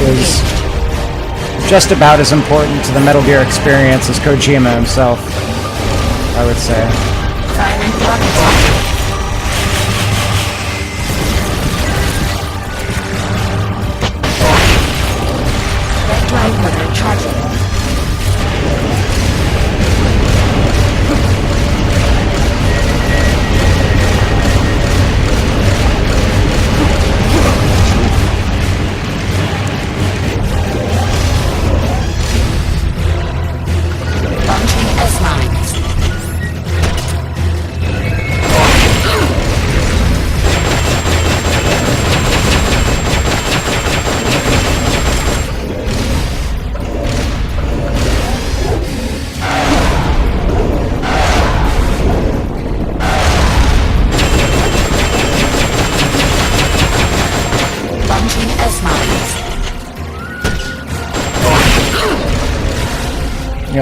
just about as important to the Metal Gear experience as Kojima himself, I would say.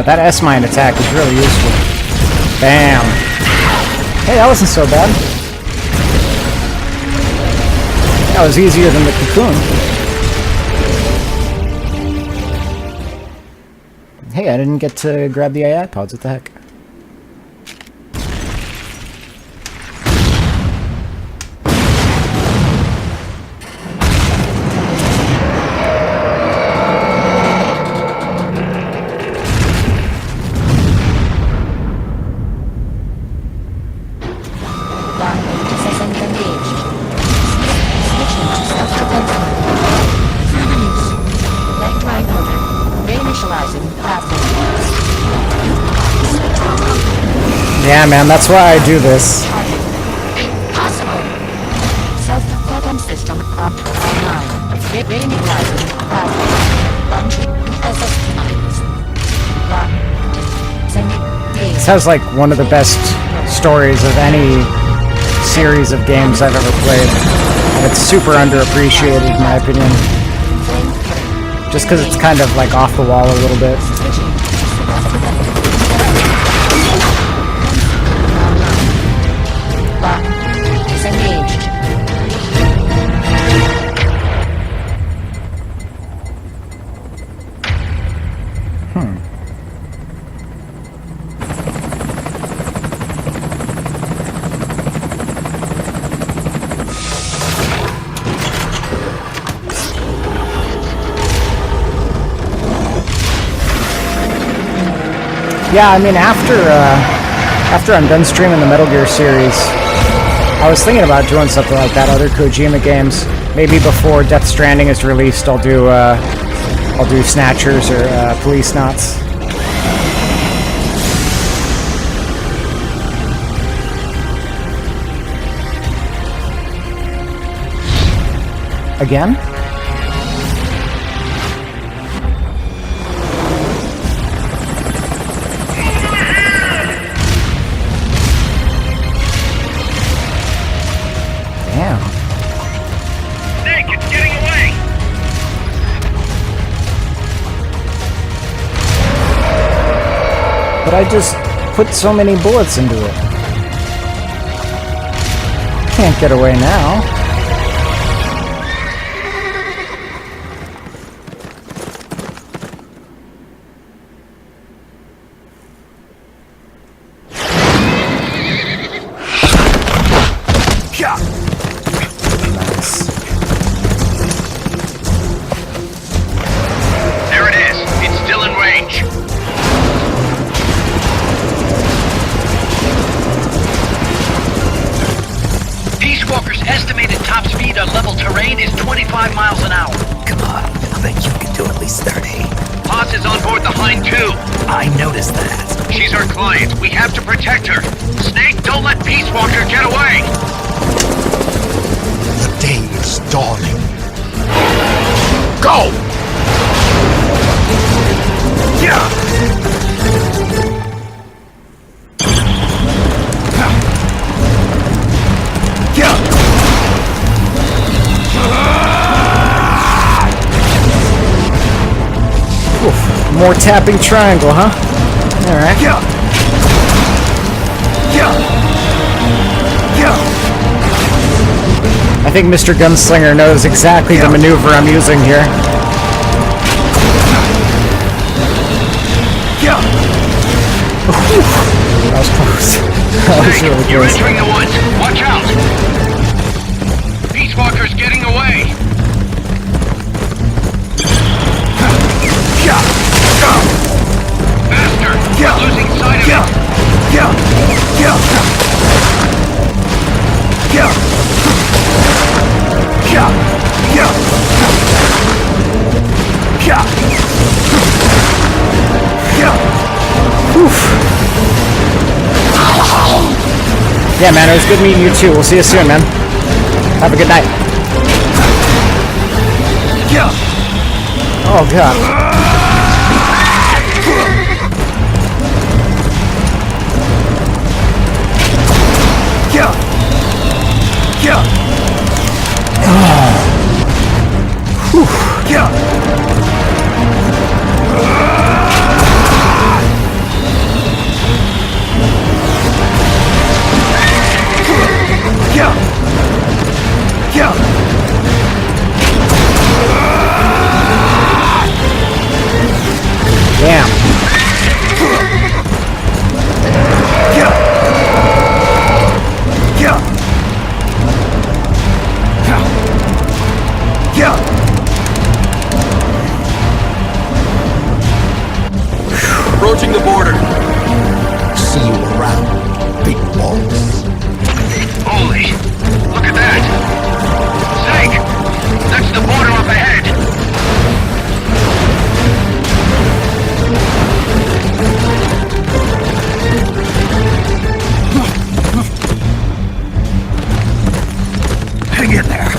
Yeah, that S-mine attack is really useful. Bam. Hey, that wasn't so bad. That was easier than the cocoon. Hey, I didn't get to grab the AI pods. What the heck? Yeah, man, that's why I do this. This has like one of the best stories of any series of games I've ever played. And it's super underappreciated in my opinion. Just because it's kind of like off the wall a little bit. Yeah, I mean, after I'm done streaming the Metal Gear series, I was thinking about doing something like that, other Kojima games. Maybe before Death Stranding is released, I'll do Snatchers or Police Knots. Again? But I just put so many bullets into it. Can't get away now. Nice. There it is. It's still in range. Peace Walker's estimated top speed on level terrain is 25 miles an hour. Come on, I bet you can do at least 30. Paz is on board the Hind too. I noticed that. She's our client. We have to protect her. Snake, don't let Peace Walker get away. The day is dawning. Go! Oof, more tapping triangle, huh? Alright. I think Mr. Gunslinger knows exactly the maneuver I'm using here. That was close. That was really You're close. entering the woods. Watch out. Peace Walker's getting away. Faster. We're losing sight of it. Yeah, man, it was good meeting you too. We'll see you soon, man. Have a good night. Oh, God. approaching the border. See you around, big boss. Holy, look at that! Snake! That's the border up ahead! Hang in there.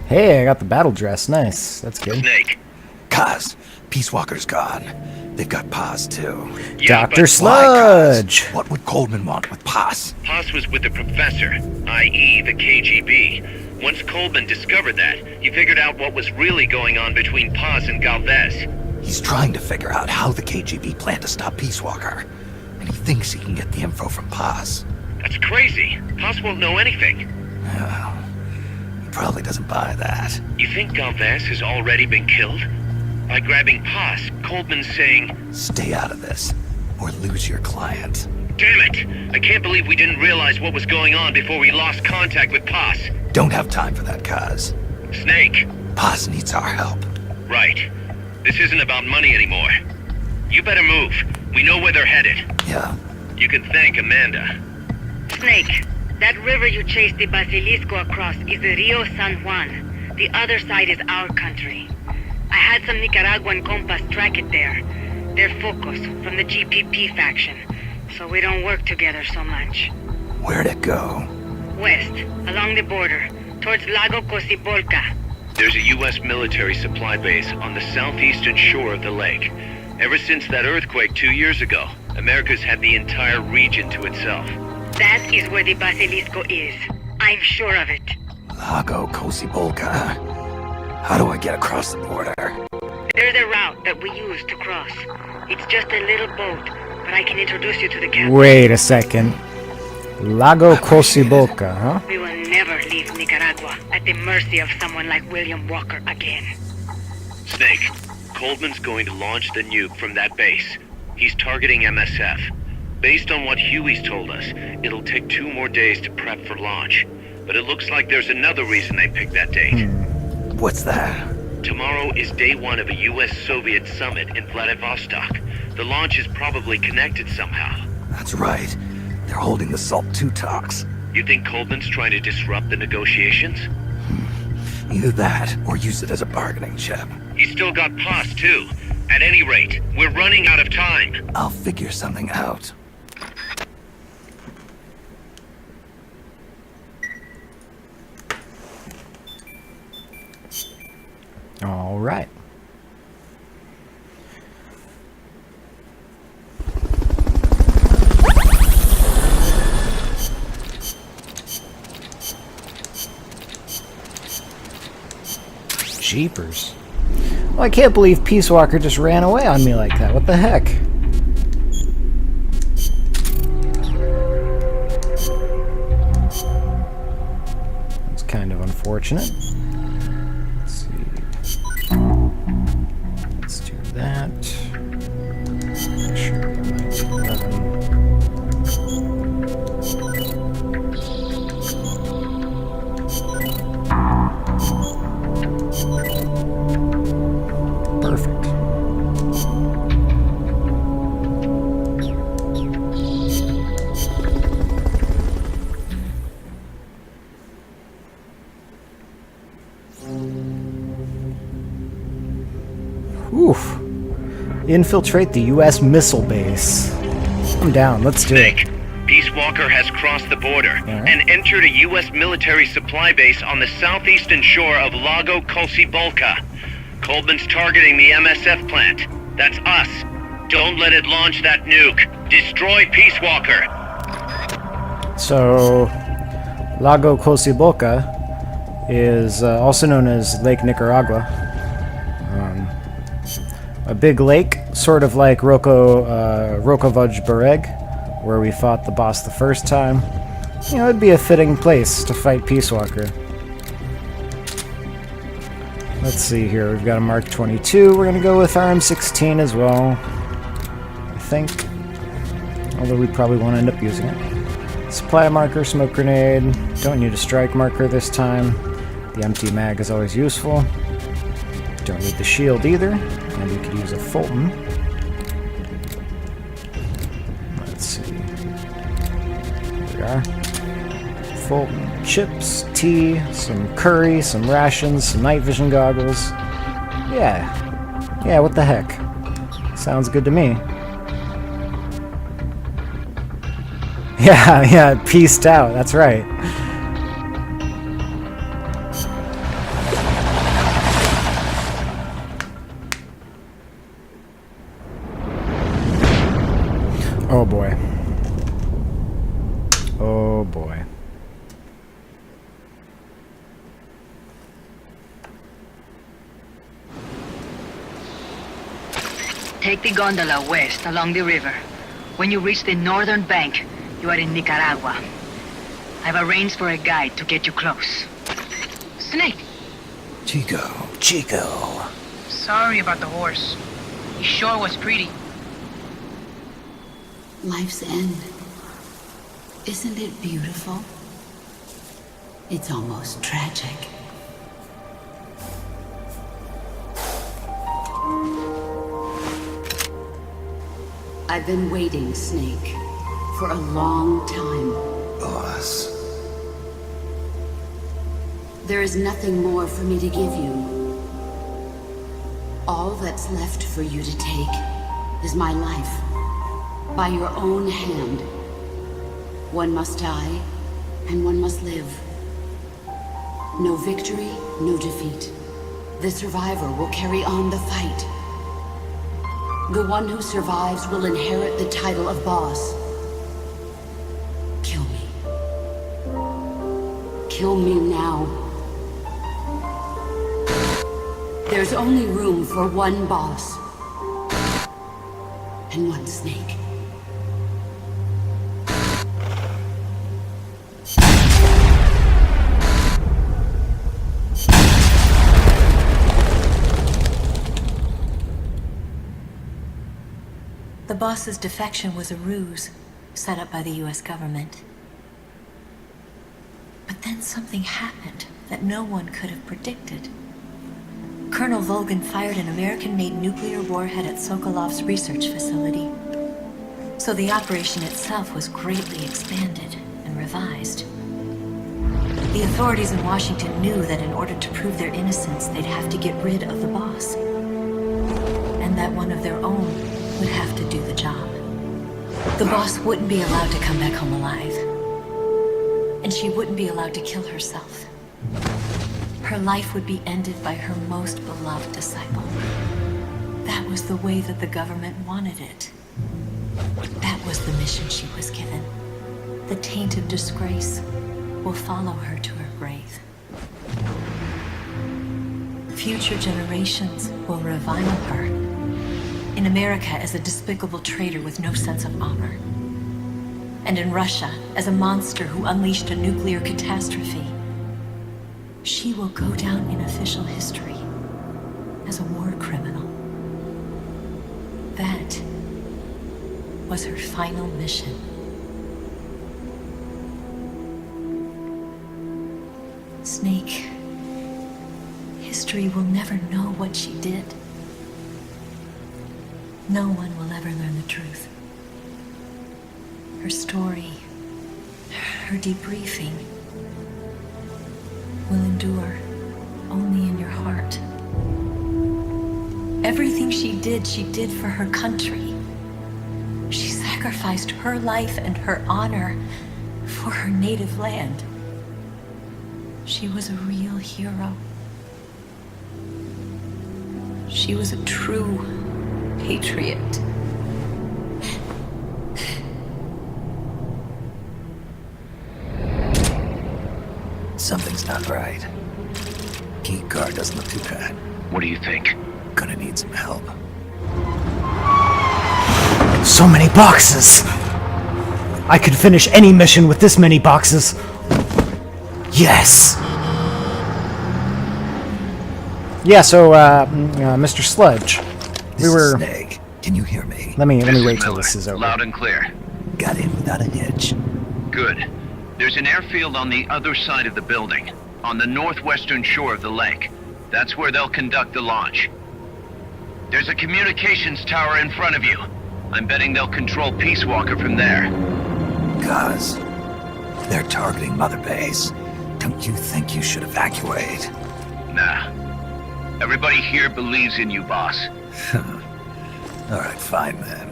Hey, I got the battle dress. Nice. That's good. Snake. Kaz, Peace Walker's gone. They've got Paz, too. Yeah, Dr. but Sludge! What would Coleman want with Paz? Paz was with the professor, i.e. the KGB. Once Coleman discovered that, he figured out what was really going on between Paz and Galvez. He's trying to figure out how the KGB plan to stop Peace Walker. And he thinks he can get the info from Paz. That's crazy. Paz won't know anything. He probably doesn't buy that. You think Galvez has already been killed? By grabbing Paz, Coleman's saying, Stay out of this, or lose your client. damn it! I can't believe we didn't realize what was going on before we lost contact with Paz. Don't have time for that, Kaz. Snake. Paz needs our help. Right. This isn't about money anymore. You better move. We know where they're headed. Yeah. You can thank Amanda. Snake, that river you chased the Basilisco across is the Rio San Juan. The other side is our country. I had some Nicaraguan compas track it there. They're Focos, from the GPP faction, so we don't work together so much. Where'd it go? West, along the border, towards Lago Cocibolca. There's a U.S. military supply base on the southeastern shore of the lake. Ever since that earthquake 2 years ago, America's had the entire region to itself. That is where the Basilisco is. I'm sure of it. Lago Cocibolca. How do I get across the border? There's a route that we use to cross. It's just a little boat, but I can introduce you to the captain. Wait a second. Lago Cocibolca, huh? We will never leave Nicaragua at the mercy of someone like William Walker again. Snake, Coleman's going to launch the nuke from that base. He's targeting MSF. Based on what Huey's told us, it'll take 2 more days to prep for launch. But it looks like there's another reason they picked that date. What's that? Tomorrow is day 1 of a US-Soviet summit in Vladivostok. The launch is probably connected somehow. That's right. They're holding the SALT II talks. You think Coleman's trying to disrupt the negotiations? Either that, or use it as a bargaining chip. He's still got Paz, too. At any rate, we're running out of time. I'll figure something out. All right. Jeepers. Well, I can't believe Peace Walker just ran away on me like that. What the heck? It's kind of unfortunate. Let's see. Let's do that. Make sure there might be 11. Perfect. Oof. Infiltrate the U.S. missile base. I'm down. Let's do it. Snake, Peace Walker has crossed the border Alright. and entered a U.S. military supply base on the southeastern shore of Lago Colcibolca. Coleman's targeting the MSF plant. That's us. Don't let it launch that nuke. Destroy Peace Walker. So, Lago Colcibolca is also known as Lake Nicaragua. A big lake, sort of like Rokovaj Bereg, where we fought the boss the first time. You know, it'd be a fitting place to fight Peace Walker. Let's see here, we've got a Mark 22. We're gonna go with our M16 as well, I think. Although we probably won't end up using it. Supply marker, smoke grenade. Don't need a strike marker this time. The empty mag is always useful. Don't need the shield either. And we could use a Fulton. Let's see. Here we are. Fulton chips, tea, some curry, some rations, some night vision goggles. Yeah, what the heck. Sounds good to me. Yeah, peaced out, that's right. Oh boy. Oh boy. Take the gondola west along the river. When you reach the northern bank, you are in Nicaragua. I've arranged for a guide to get you close. Snake! Chico. Sorry about the horse. He sure was pretty. Life's end. Isn't it beautiful? It's almost tragic. I've been waiting, Snake, for a long time. Boss. There is nothing more for me to give you. All that's left for you to take is my life. By your own hand. One must die, and one must live. No victory, no defeat. The survivor will carry on the fight. The one who survives will inherit the title of boss. Kill me. Kill me now. There's only room for one boss. And one snake. The boss's defection was a ruse set up by the US government. But then something happened that no one could have predicted. Colonel Volgin fired an American-made nuclear warhead at Sokolov's research facility. So the operation itself was greatly expanded and revised. The authorities in Washington knew that in order to prove their innocence, they'd have to get rid of the boss. And that one of their own would have to do the job. The boss wouldn't be allowed to come back home alive. And she wouldn't be allowed to kill herself. Her life would be ended by her most beloved disciple. That was the way that the government wanted it. That was the mission she was given. The taint of disgrace will follow her to her grave. Future generations will revile her. In America as a despicable traitor with no sense of honor. And in Russia as a monster who unleashed a nuclear catastrophe. She will go down in official history as a war criminal. That was her final mission. Snake, history will never know what she did. No one will ever learn the truth. Her story, her debriefing, will endure only in your heart. Everything she did for her country. She sacrificed sacrificed her life and her honor for her native land. She was a real hero. She was a true patriot. Something's not right. Key card doesn't look too bad. What do you think? Gonna need some help. So many boxes! I could finish any mission with this many boxes. Yes! Yeah, so, Mr. Sludge. This is Snake. Can you hear me? Let me This wait is till Miller. this is over. Loud and clear. Got in without a hitch. Good. There's an airfield on the other side of the building, on the northwestern shore of the lake. That's where they'll conduct the launch. There's a communications tower in front of you. I'm betting they'll control Peace Walker from there. Cause they're targeting Mother Base. Don't you think you should evacuate? Nah. Everybody here believes in you, boss. Alright, fine then.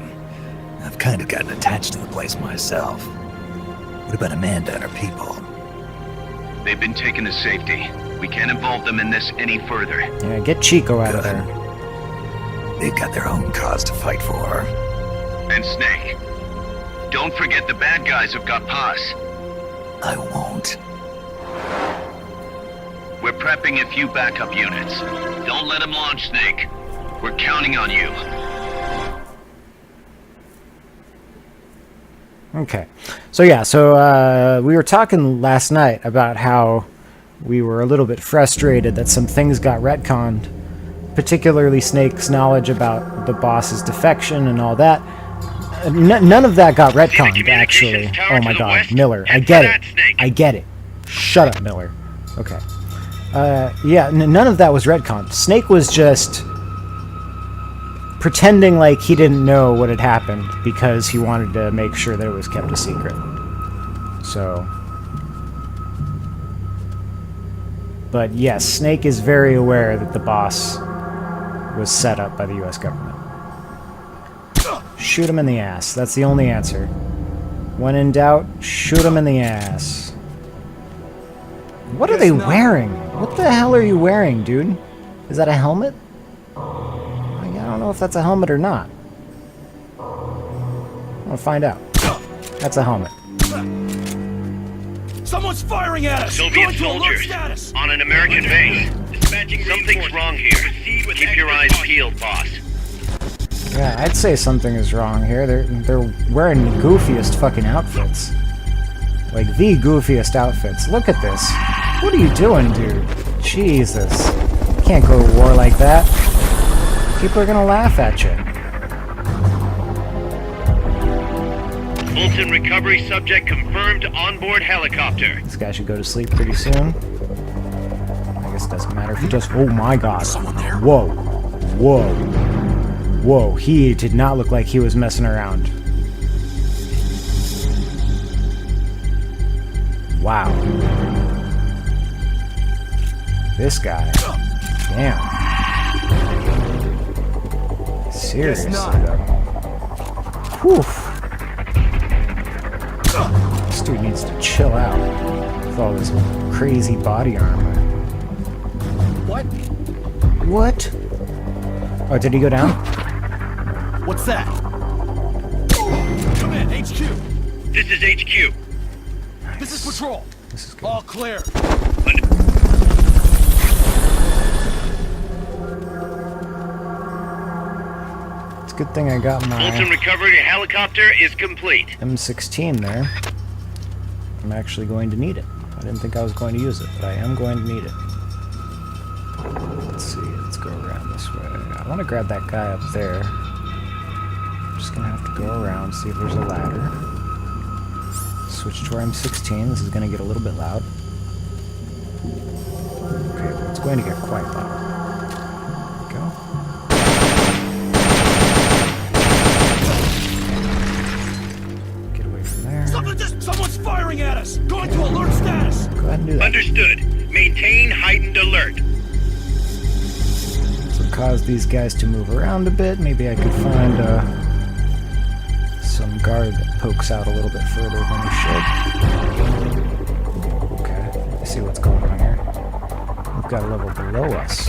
I've kind of gotten attached to the place myself. What about Amanda and her people? They've been taken to safety. We can't involve them in this any further. Yeah, get Chico out of there. They've got their own cause to fight for. And Snake. Don't forget the bad guys have got Paz. I won't. We're prepping a few backup units. Don't let them launch, Snake. We're counting on you. Okay. So yeah, we were talking last night about how we were a little bit frustrated that some things got retconned, particularly Snake's knowledge about the boss's defection and all that. None of that got retconned, actually. Oh my god, Miller. I get it. I get it. Shut up, Miller. Okay. Yeah, none of that was retconned. Snake was just pretending like he didn't know what had happened because he wanted to make sure that it was kept a secret. So... But yes, Snake is very aware that the boss was set up by the US government. Shoot him in the ass. That's the only answer. When in doubt, shoot him in the ass. What are they wearing? What the hell are you wearing, dude? Is that a helmet? I don't know if that's a helmet or not. I'll find out. That's a helmet. Someone's firing at us! Soviet Going to alert soldiers status! on an American base. Something's wrong here. Keep your eyes peeled, boss. Yeah, I'd say something is wrong here. They're wearing the goofiest fucking outfits. Like, the goofiest outfits. Look at this. What are you doing, dude? Jesus. Can't go to war like that. People are gonna laugh at you. Fulton recovery subject confirmed onboard helicopter. This guy should go to sleep pretty soon. I guess it doesn't matter if he does. Oh my god. Someone there? Whoa. Whoa. Whoa. He did not look like he was messing around. Wow. This guy. Damn. Seriously, though. Whew. This dude needs to chill out with all this crazy body armor. What? What? Oh, did he go down? What's that? Come in, HQ. This is HQ. This is patrol. This is good. All clear. It's a good thing I got my Fulton recovery helicopter is complete. M16 there. I'm actually going to need it. I didn't think I was going to use it, but I am going to need it. Let's see, let's go around this way. I want to grab that guy up there. I'm just going to have to go around, see if there's a ladder. Switch to our M16. This is going to get a little bit loud. Okay, but it's going to get quite loud. There we go. Get away from there. Someone's firing at us! Going to alert status! Go ahead and do that. Understood. Maintain heightened alert. This will cause these guys to move around a bit. Maybe I could find some guard that pokes out a little bit further than he should. Okay, let's see what's going on here. We've got a level below us.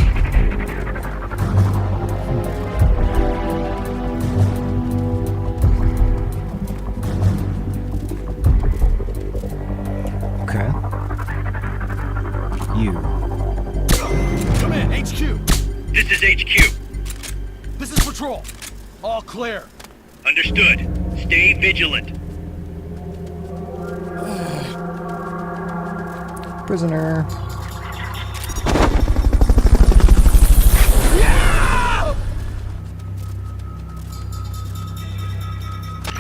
Okay. You. Come in, HQ. This is HQ. This is patrol. All clear. Understood. Stay vigilant. Prisoner.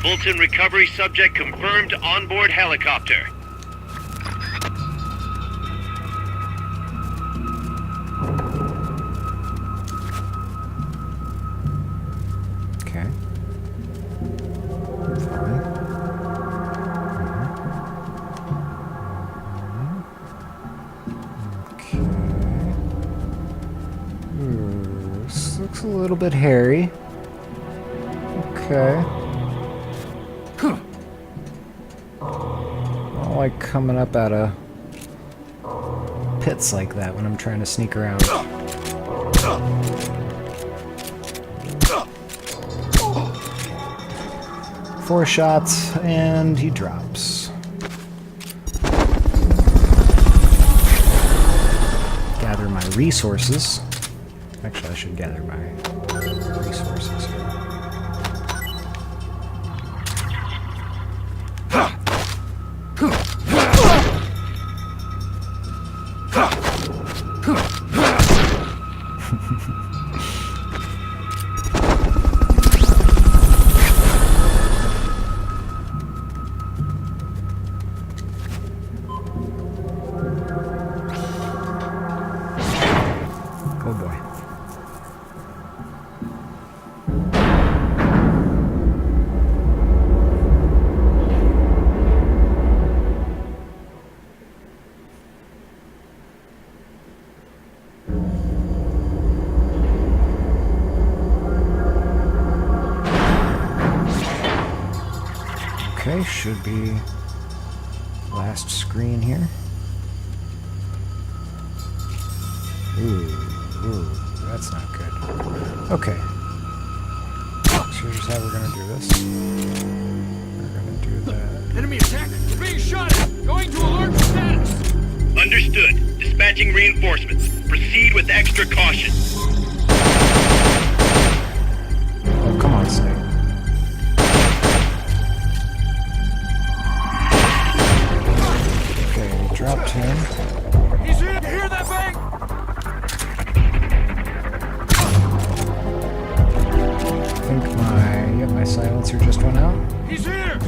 Fulton recovery subject confirmed onboard helicopter. Okay. Fine. Okay. Ooh, this looks a little bit hairy. Okay. I don't like coming up out of pits like that when I'm trying to sneak around. 4 shots, and he drops. Gather my resources. Actually, I should gather my resources here. Oh boy. Okay, should be last screen here. Ooh, that's not good. Okay. So here's how we're gonna do this. We're gonna do that. Enemy attack. We're being shot at. Going to alert status. Understood. Dispatching reinforcements. Proceed with extra caution. Oh, come on, Snake. Okay, we dropped him. He's here. You hear that bang? I think my silencer just went out. He's here.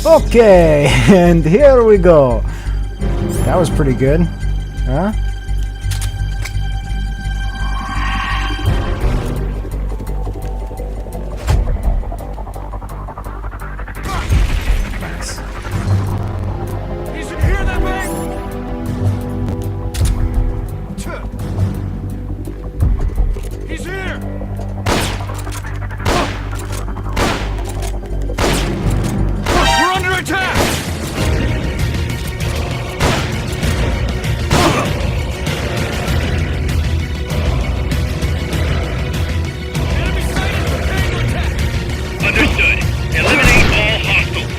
Okay, and here we go. That was pretty good, huh? Nice. He's here. That bang. He's here. We're under attack! Enemy sighted! Prepare to attack! Understood. Eliminate all hostiles.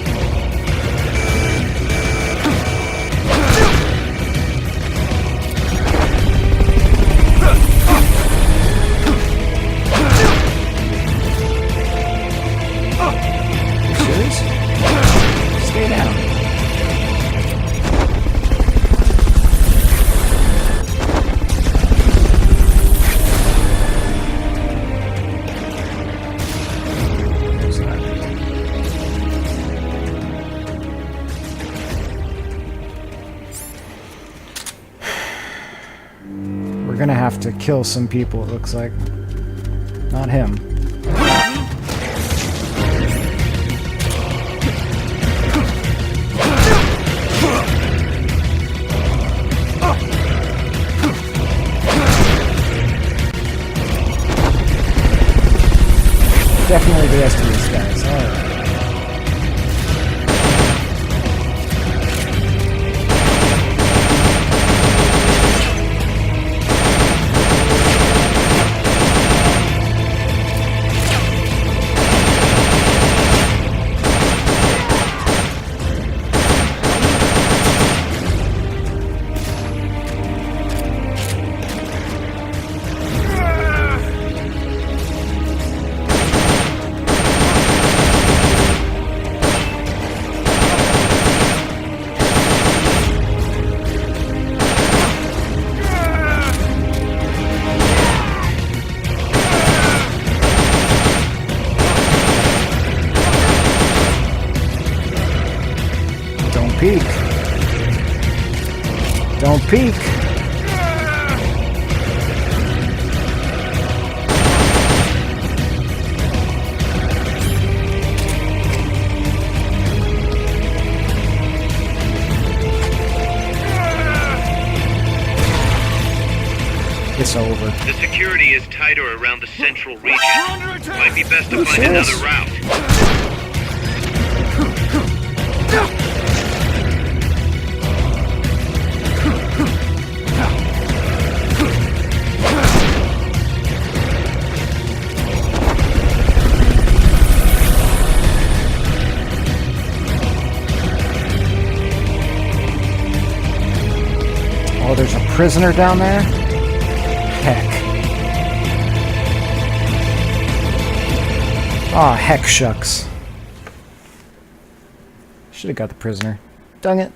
You serious? Stay down. There's that. We're gonna have to kill some people, it looks like. Not him. definitely the rest of these guys. Alright. Peek. Don't peek. It's over. The security is tighter around the central region. Might be best to find another route. Oh, there's a prisoner down there? Heck. Aw, heck shucks. Should have got the prisoner. Dang it.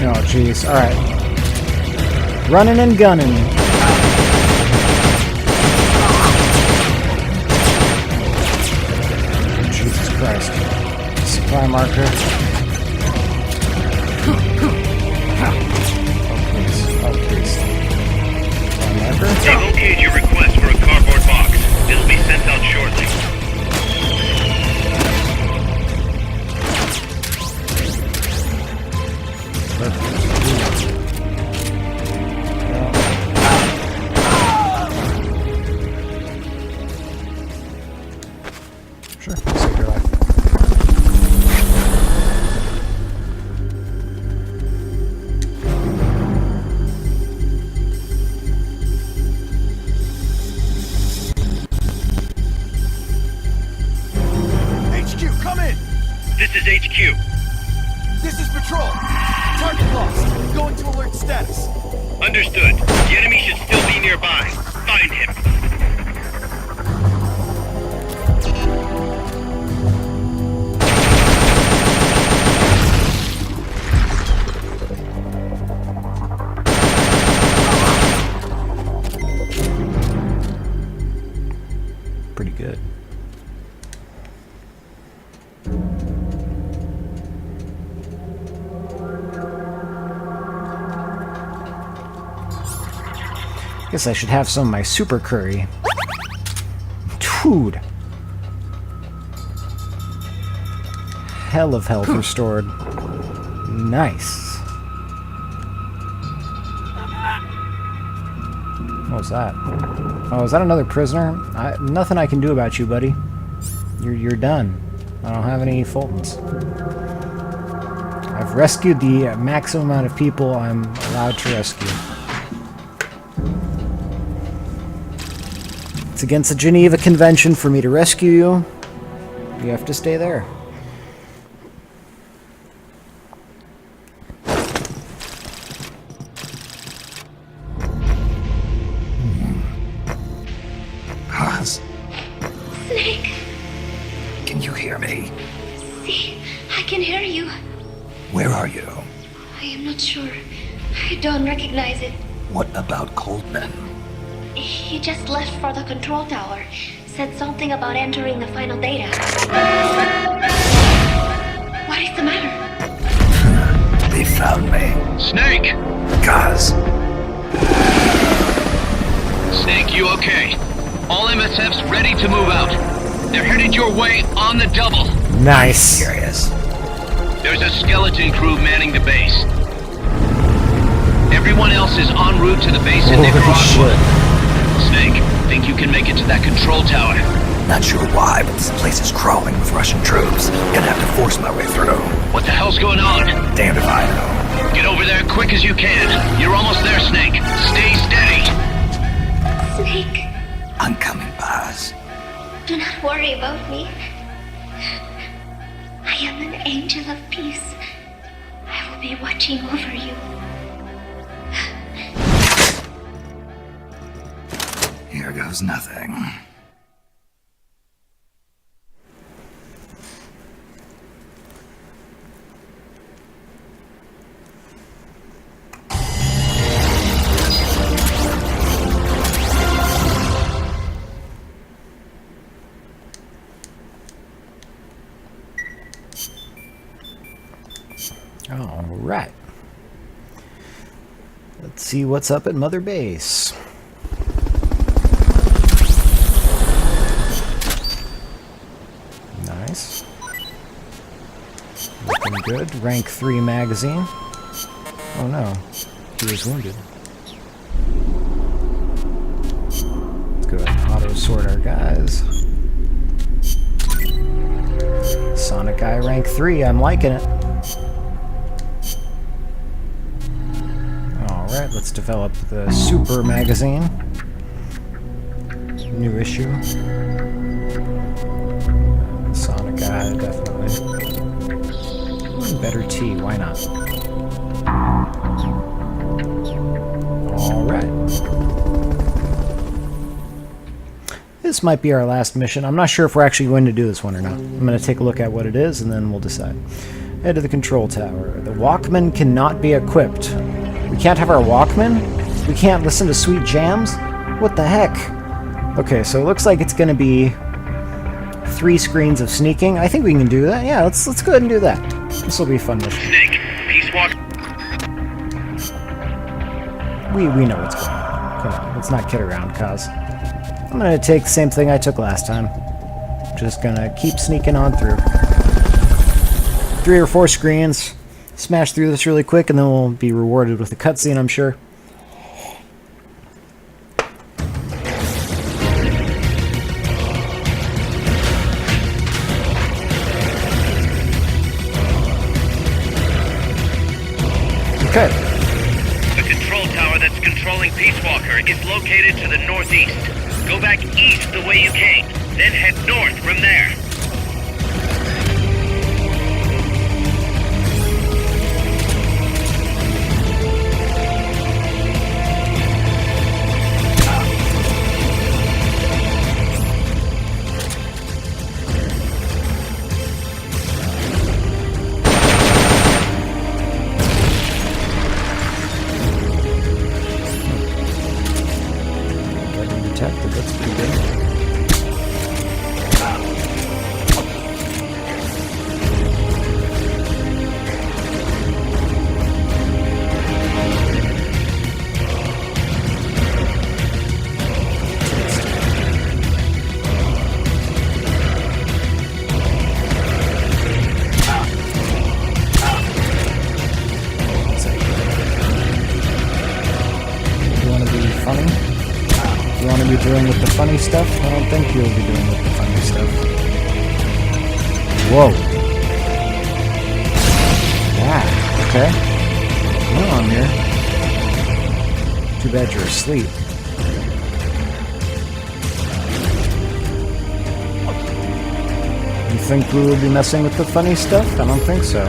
Oh, jeez. Alright. Running and gunning. Jesus Christ. Supply marker. Oh, please. Oh, please. Supply marker. They've okayed your request for a cardboard box. It'll be sent out shortly. Sure, save your life. HQ, come in! This is HQ. This is Patrol. Target lost. Going to alert status. Understood. The enemy should still be nearby. Find him. Pretty good. Guess I should have some of my super curry. Dude. Hell of health restored. Nice. What was that? Oh, is that another prisoner? Nothing I can do about you, buddy. You're done. I don't have any Fultons. I've rescued the maximum amount of people I'm allowed to rescue. It's against the Geneva Convention for me to rescue you. You have to stay there. Paz, Snake, can you hear me? see, I can hear you. Where are you? I am not sure. I don't recognize it. What about Coldman? He just left for the control tower. Said something about entering the final data. What is the matter? They found me. Snake! Gaz. Snake, you okay? All MSF's ready to move out. They're headed your way on the double. Nice. Serious. There's a skeleton crew manning the base. Everyone else is en route to the base in Nicaragua. Snake, think you can make it to that control tower? Not sure why, but this place is crawling with Russian troops. Gonna have to force my way through. What the hell's going on? Damned if I know. Get over there quick as you can. You're almost there, Snake. Stay steady. Snake, I'm coming, Paz. do not worry about me. I am an angel of peace. I will be watching over you. Here goes nothing. All right. Let's see what's up at Mother Base. Nice. Looking good. Rank 3 magazine. Oh no, he was wounded. Let's go ahead and auto-sort our guys. Sonic Eye rank 3, I'm liking it. Alright, let's develop the Super magazine. New issue. Sonic Eye, definitely. Better T, why not? Alright. This might be our last mission. I'm not sure if we're actually going to do this one or not. I'm going to take a look at what it is and then we'll decide. Head to the control tower. The Walkman cannot be equipped. We can't have our Walkman? We can't listen to sweet jams? What the heck? Okay, so it looks like it's going to be 3 screens of sneaking. I think we can do that. Yeah, let's go ahead and do that. This will be a fun mission. Snake, Peace Walk. We know what's going on. Come on, let's not kid around, cuz. I'm going to take the same thing I took last time. Just going to keep sneaking on through. 3 or 4 screens. Smash through this really quick and then we'll be rewarded with a cutscene, I'm sure. Okay. The control tower that's controlling Peace Walker is located to the northeast. Go back east the way you came, then head north from there. Detected, that's pretty good. You want to be funny? You want to be doing with the funny stuff? I don't think you'll be doing with the funny stuff. Whoa. Yeah, okay. Come on here. Too bad you're asleep. You think we will be messing with the funny stuff? I don't think so.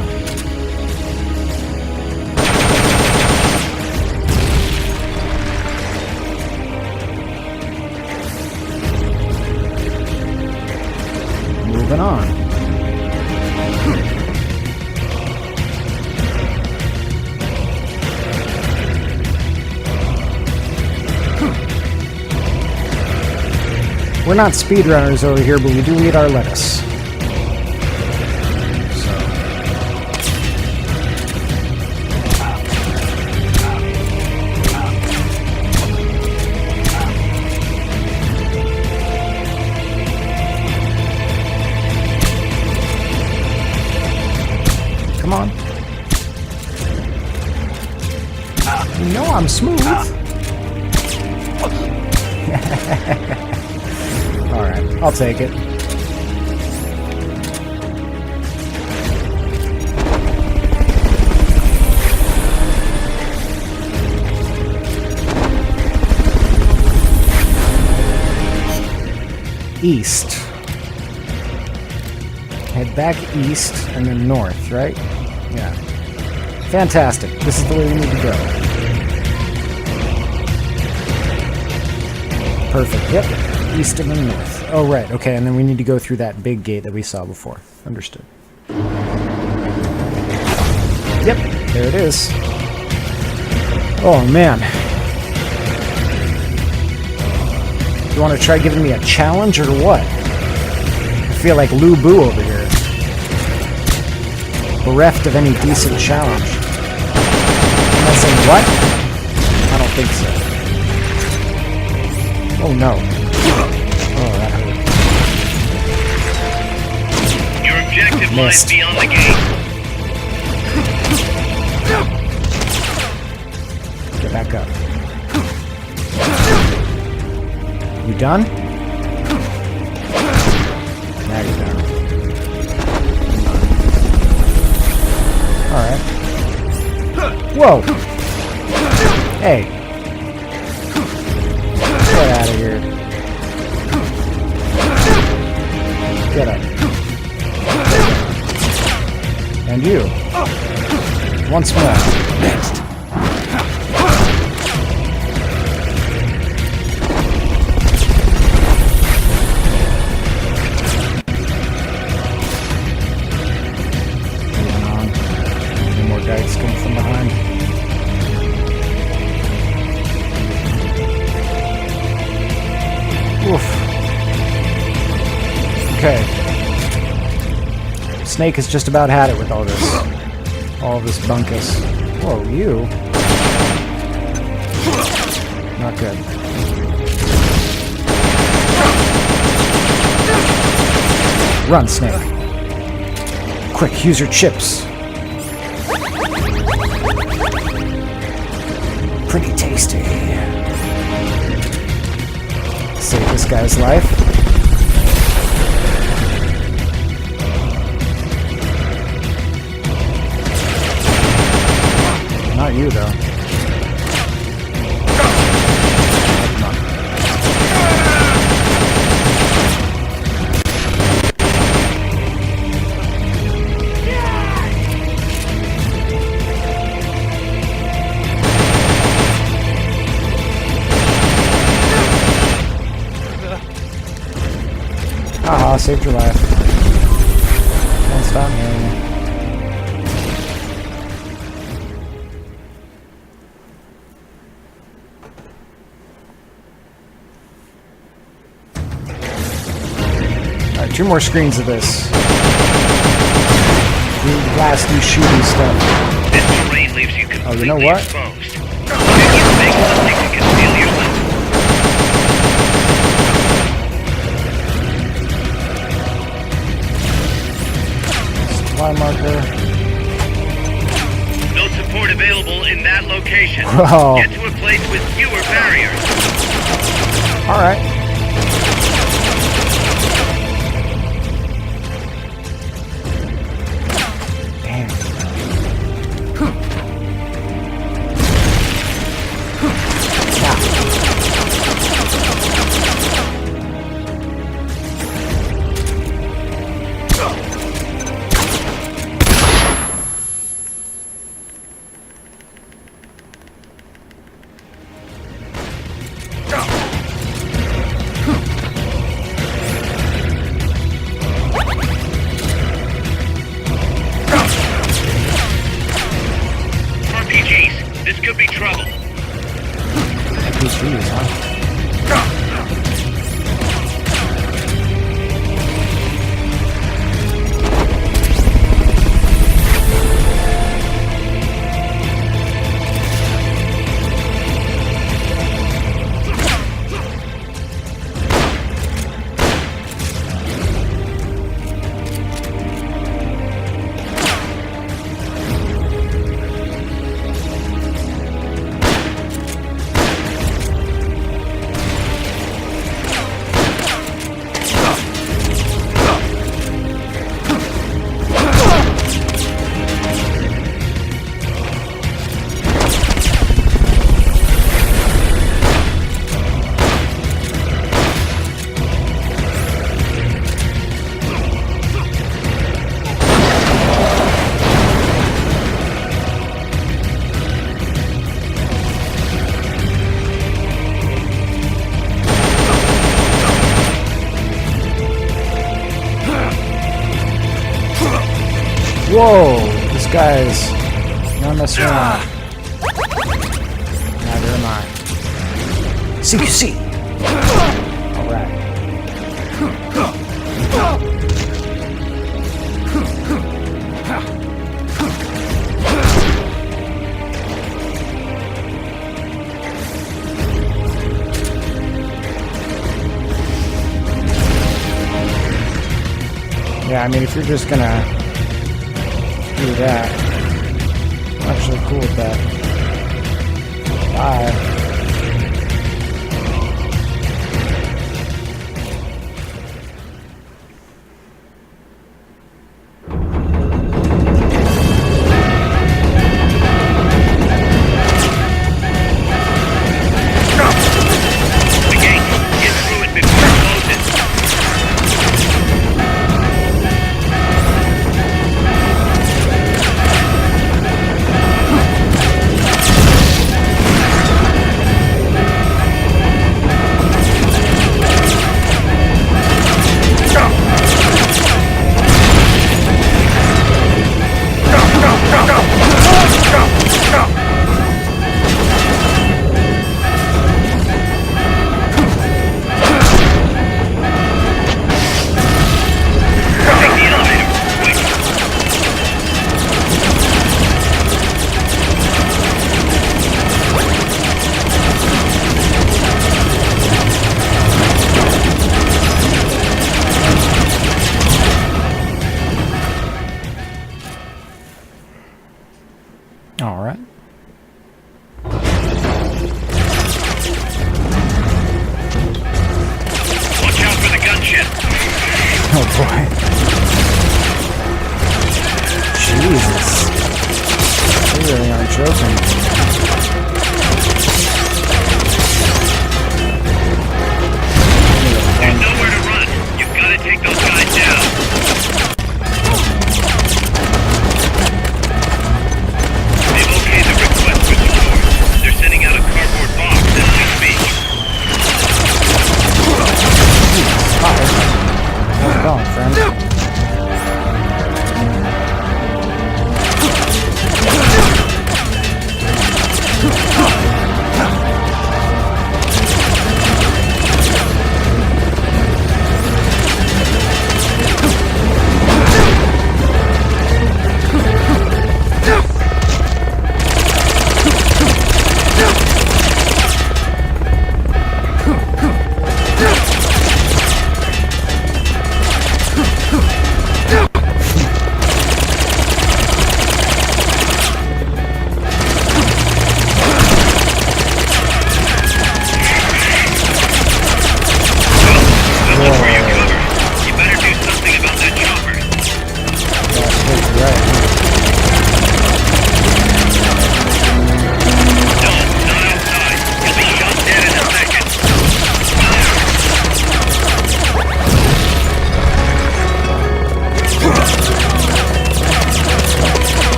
Moving on. We're not speedrunners over here, but we do eat our lettuce. Come on. You know I'm smooth. Alright, I'll take it. East. Head back east and then north, right? Yeah. Fantastic. This is the way we need to go. Perfect. Yep. East and then north. Oh, right. Okay, and then we need to go through that big gate that we saw before. Understood. Yep. There it is. Oh, man. You want to try giving me a challenge or what? I feel like Lu Bu over here. Bereft of any decent challenge. Am I saying what? I don't think so. Oh no. Oh, that hurt. Your objective lies Missed. beyond the gate. Get back up. You done? Now you're done. Alright. Whoa! Hey! Get out of here. Get up. And you. Once more. Next. Guys come from behind. Oof. Okay. Snake has just about had it with all this this bunkus. Whoa, you. Not good. Run, Snake. Quick, use your chips. Pretty tasty. Save this guy's life. Not you, though. Come on. Haha, saved your life. Don't stop me. Alright, 2 more screens of this. Blasty, shooty stuff. This terrain leaves you completely Oh, you know what? exposed. You need to make something to conceal yourself. Supply marker. No support available in that location. Whoa. Get to a place with fewer barriers. Alright. Damn. Whoa, this guy's not messing around. Neither am I. CQC! Alright. Yeah, I mean, if you're just gonna do that, I'm actually cool with that. Bye. Alright. Watch out for the gunship. Oh boy. Jesus. They really aren't joking. There's nowhere to run. You've got to take those guys down. They've okayed the request for support. They're sending out a cardboard box as we speak. How's it going, friend?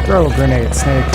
Throw a grenade, Snake.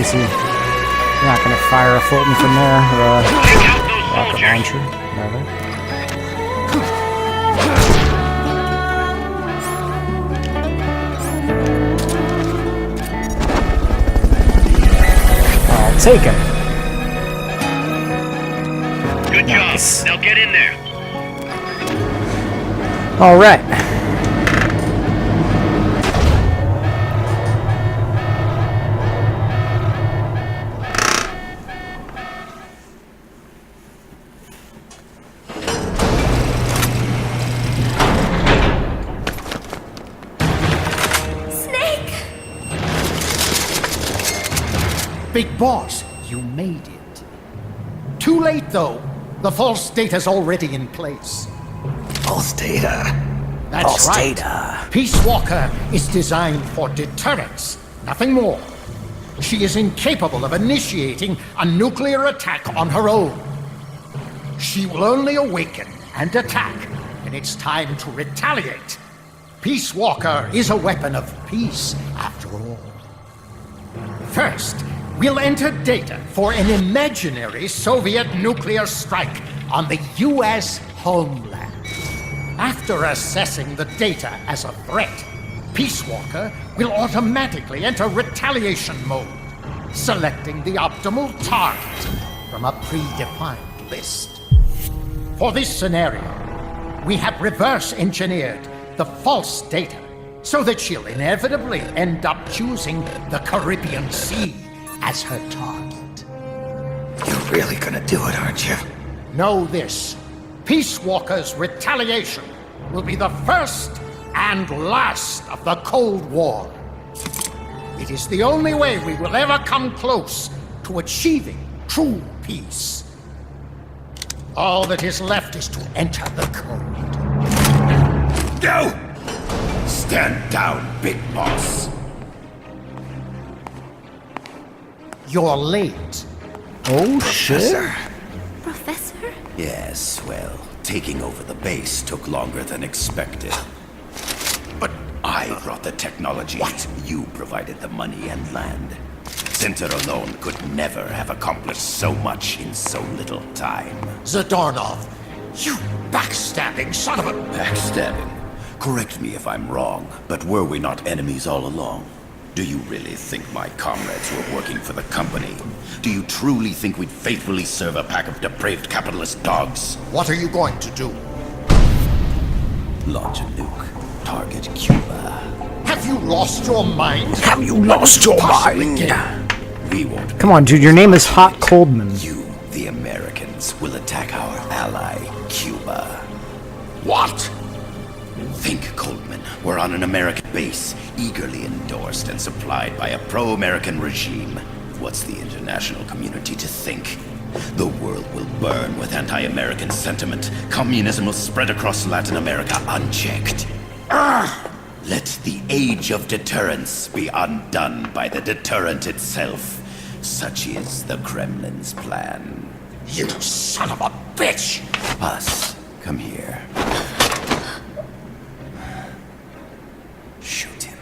easy. You're not gonna fire a Fulton from there, or a rocket launcher, rather. I'll take him. Good job. Now get in there. All right. Big Boss, you made it. Too late, though. The false data's already in place. False data. That's False right. data. Peace Walker is designed for deterrence, nothing more. She is incapable of initiating a nuclear attack on her own. She will only awaken and attack when it's time to retaliate. Peace Walker is a weapon of peace, after all. First, we'll enter data for an imaginary Soviet nuclear strike on the U.S. homeland. After assessing the data as a threat, Peace Walker will automatically enter retaliation mode, selecting the optimal target from a predefined list. For this scenario, we have reverse engineered the false data so that she'll inevitably end up choosing the Caribbean Sea as her target. You're really gonna do it, aren't you? Know this. Peace Walker's retaliation will be the first and last of the Cold War. It is the only way we will ever come close to achieving true peace. All that is left is to enter the code. Go! Stand down, Big Boss. You're late. Oh, shit. Professor? Yes, well, taking over the base took longer than expected. But I brought the technology. What? You provided the money and land. Center alone could never have accomplished so much in so little time. Zadornov, you backstabbing son of a... Backstabbing? Correct me if I'm wrong, but were we not enemies all along? Do you really think my comrades were working for the company? Do you truly think we'd faithfully serve a pack of depraved capitalist dogs? What are you going to do? Launch a nuke. Target Cuba. Have you lost your mind? Have you lost your mind? We won't. Come on, dude, your name is Hot Coldman. You, the Americans, will attack our ally, Cuba. What? Think, Coldman. We're on an American base, eagerly endorsed and supplied by a pro-American regime. What's the international community to think? The world will burn with anti-American sentiment. Communism will spread across Latin America unchecked. Let the age of deterrence be undone by the deterrent itself. Such is the Kremlin's plan. You son of a bitch! Us, come here. Shoot him.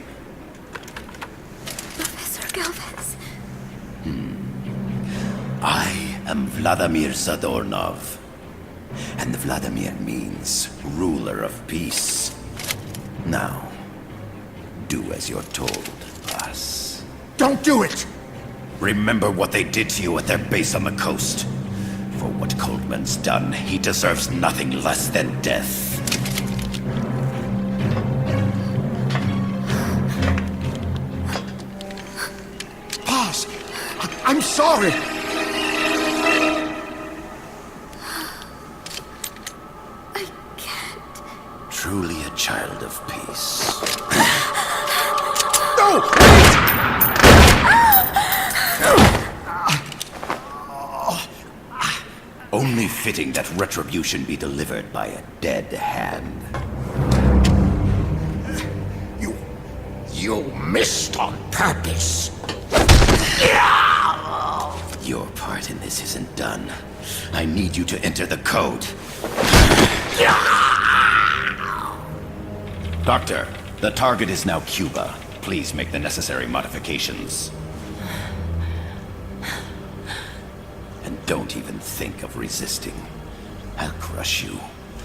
Professor Galvez. I am Vladimir Zadornov. And Vladimir means ruler of peace. Now, do as you're told, boss. Don't do it! Remember what they did to you at their base on the coast. For what Coldman's done, he deserves nothing less than death. Boss, I'm sorry. I can't. Truly a child of peace. No! Only fitting that retribution be delivered by a dead hand. You missed on purpose. Your part in this isn't done. I need you to enter the code. Doctor, the target is now Cuba. Please make the necessary modifications. Don't even think of resisting. I'll crush you,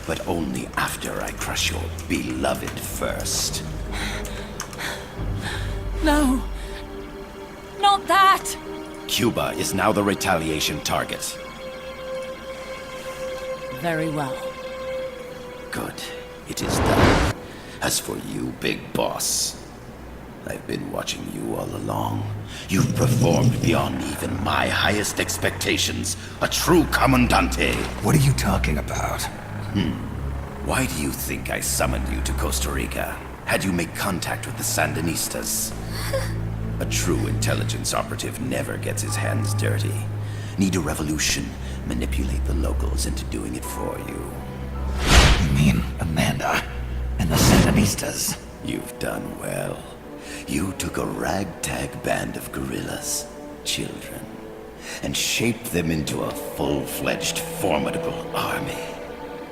but only after I crush your beloved first. No. Not that! Cuba is now the retaliation target. Very well. Good. It is done. As for you, Big Boss, I've been watching you all along. You've performed beyond even my highest expectations. A true Comandante. What are you talking about? Why do you think I summoned you to Costa Rica? Had you made contact with the Sandinistas? A true intelligence operative never gets his hands dirty. Need a revolution, manipulate the locals into doing it for you. You mean Amanda and the Sandinistas? You've done well. You took a ragtag band of guerrillas, children, and shaped them into a full-fledged, formidable army.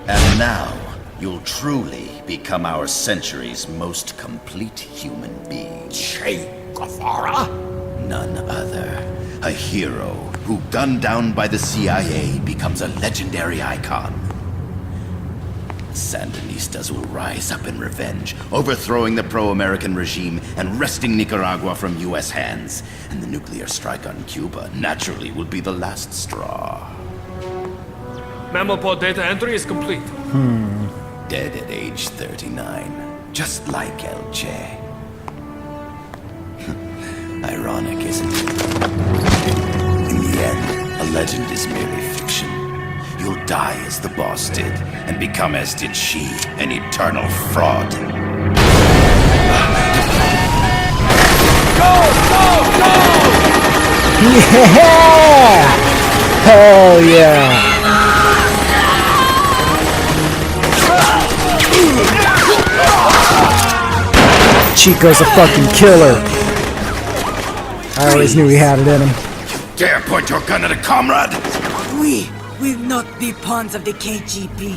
And now, you'll truly become our century's most complete human being. Che Guevara? None other. A hero who, gunned down by the CIA, becomes a legendary icon. The Sandinistas will rise up in revenge, overthrowing the pro-American regime and wresting Nicaragua from U.S. hands. And the nuclear strike on Cuba naturally will be the last straw. Mammal pod data entry is complete. Dead at age 39, just like El Che. Ironic, isn't it? In the end, a legend is merely fiction. You'll die as the boss did, and become as did she, an eternal fraud. Yeah! Hell yeah! Chico's a fucking killer. I always knew he had it in him. Dare point your gun at a comrade? We will not be pawns of the KGB.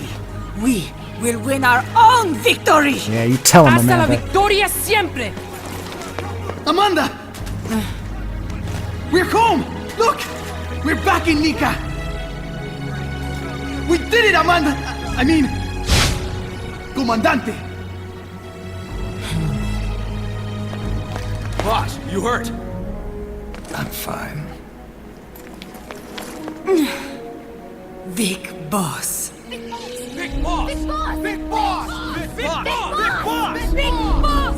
We will win our own victory. Yeah, you tell him, Hasta la Amanda. victoria siempre. Amanda! We're home! Look! We're back in Nica! We did it, Amanda! I mean... Comandante! Boss, you hurt? I'm fine. Big boss. Big boss! Big boss! Big boss! Big boss! Big boss!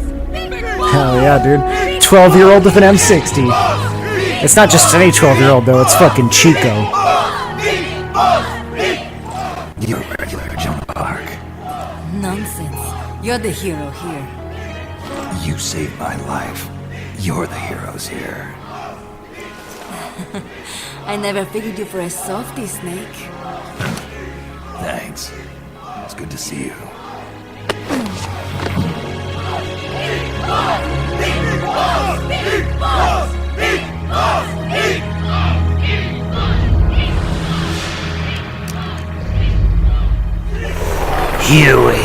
Hell yeah, dude. 12-year-old with an M60. It's not just any 12-year-old, though. It's fucking Chico. You're a regular Joan of Arc. Nonsense. You're the hero here. You saved my life. You're the heroes here. I never figured you for a softie, Snake. Thanks. It's good to see you. Huey.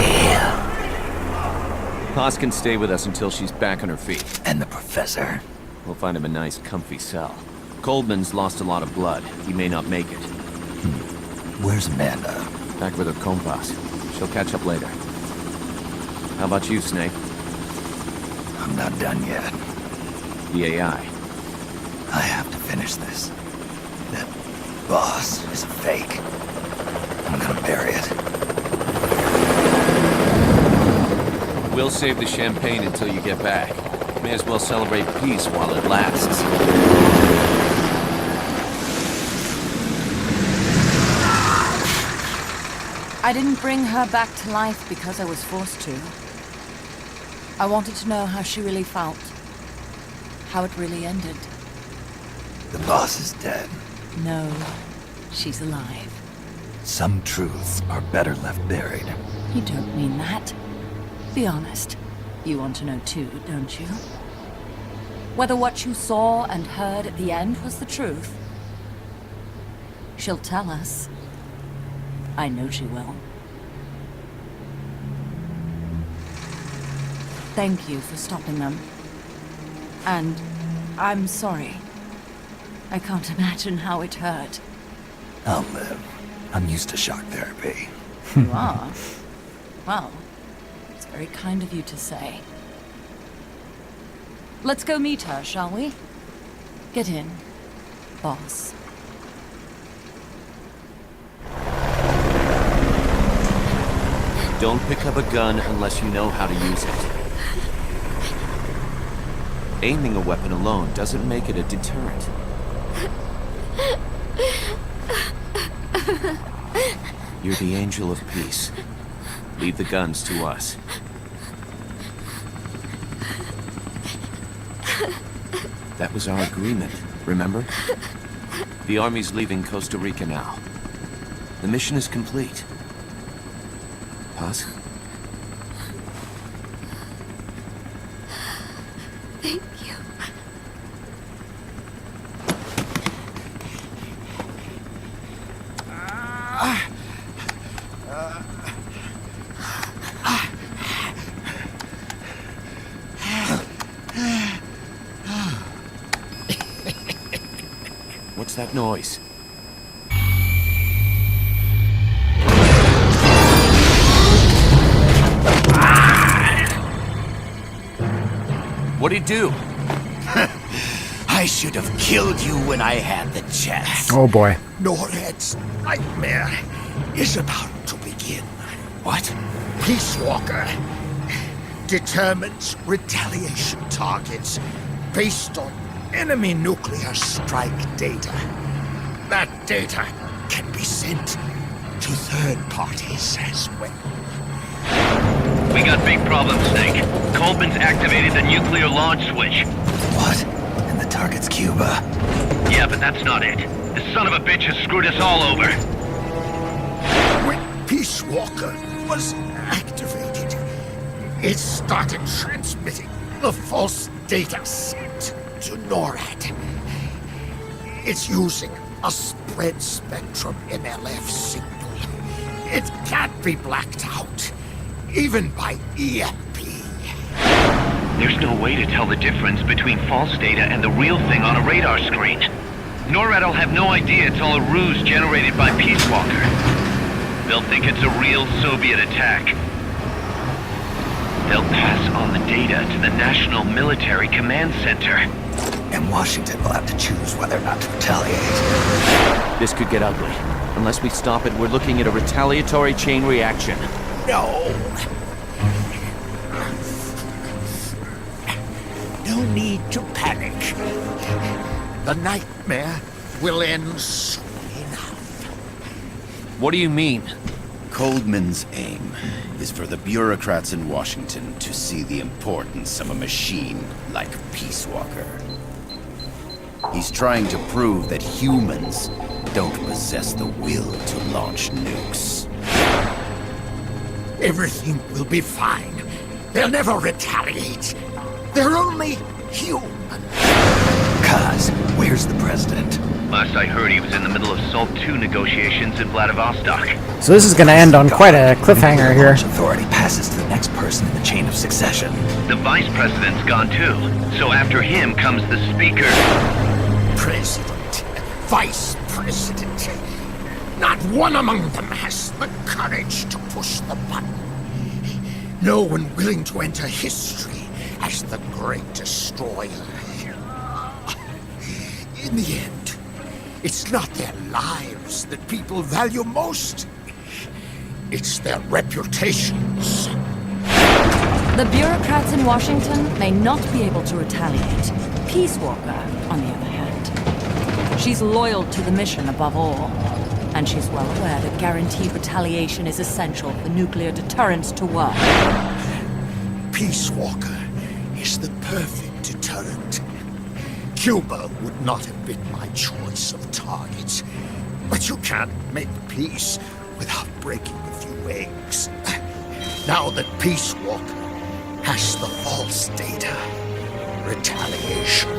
Haas can stay with us until she's back on her feet. And the professor? We'll find him a nice, comfy cell. Coldman's lost a lot of blood. He may not make it. Where's Amanda? Back with her compas. She'll catch up later. How about you, Snake? I'm not done yet. The AI. I have to finish this. That boss is a fake. I'm gonna bury it. We'll save the champagne until you get back. May as well celebrate peace while it lasts. I didn't bring her back to life because I was forced to. I wanted to know how she really felt. How it really ended. The boss is dead. No, she's alive. Some truths are better left buried. You don't mean that. Be honest. You want to know too, don't you? Whether what you saw and heard at the end was the truth. She'll tell us. I know she will. Thank you for stopping them. And I'm sorry. I can't imagine how it hurt. I'll live. I'm used to shock therapy. You are? Well, it's very kind of you to say. Let's go meet her, shall we? Get in, boss. Don't pick up a gun unless you know how to use it. Aiming a weapon alone doesn't make it a deterrent. You're the angel of peace. Leave the guns to us. That was our agreement, remember? The army's leaving Costa Rica now. The mission is complete. Paz? Thank you. What's that noise? What'd he do? I should have killed you when I had the chance. Oh boy. NORAD's nightmare is about to begin. What? Peace Walker determines retaliation targets based on enemy nuclear strike data. That data can be sent to third parties as well. We got big problems, Snake. Coldman's activated the nuclear launch switch. What? And the target's Cuba. Yeah, but that's not it. The son of a bitch has screwed us all over. When Peace Walker was activated, it started transmitting the false data sent to NORAD. It's using a spread spectrum MLF signal. It can't be blacked out, even by EMP. There's no way to tell the difference between false data and the real thing on a radar screen. NORAD will have no idea it's all a ruse generated by Peace Walker. They'll think it's a real Soviet attack. They'll pass on the data to the National Military Command Center. And Washington will have to choose whether or not to retaliate. This could get ugly. Unless we stop it, we're looking at a retaliatory chain reaction. No. No need to panic. The nightmare will end soon enough. What do you mean? Coldman's aim is for the bureaucrats in Washington to see the importance of a machine like Peace Walker. He's trying to prove that humans don't possess the will to launch nukes. Everything will be fine. They'll never retaliate. They're only human. Kaz, where's the president? Last I heard, he was in the middle of SALT II negotiations in Vladivostok. So this is going to end on quite a cliffhanger here. Authority passes to the next person in the chain of succession. The vice president's gone too. So after him comes the speaker. President, vice president. Not one among them has the courage to push the button. No one willing to enter history as the great destroyer. In the end, it's not their lives that people value most. It's their reputations. The bureaucrats in Washington may not be able to retaliate. Peace Walker, on the other hand. She's loyal to the mission above all. And she's well aware that guaranteed retaliation is essential for nuclear deterrence to work. Peace Walker is the perfect deterrent. Cuba would not have been my choice of targets. But you can't make peace without breaking a few eggs. Now that Peace Walker has the false data, retaliation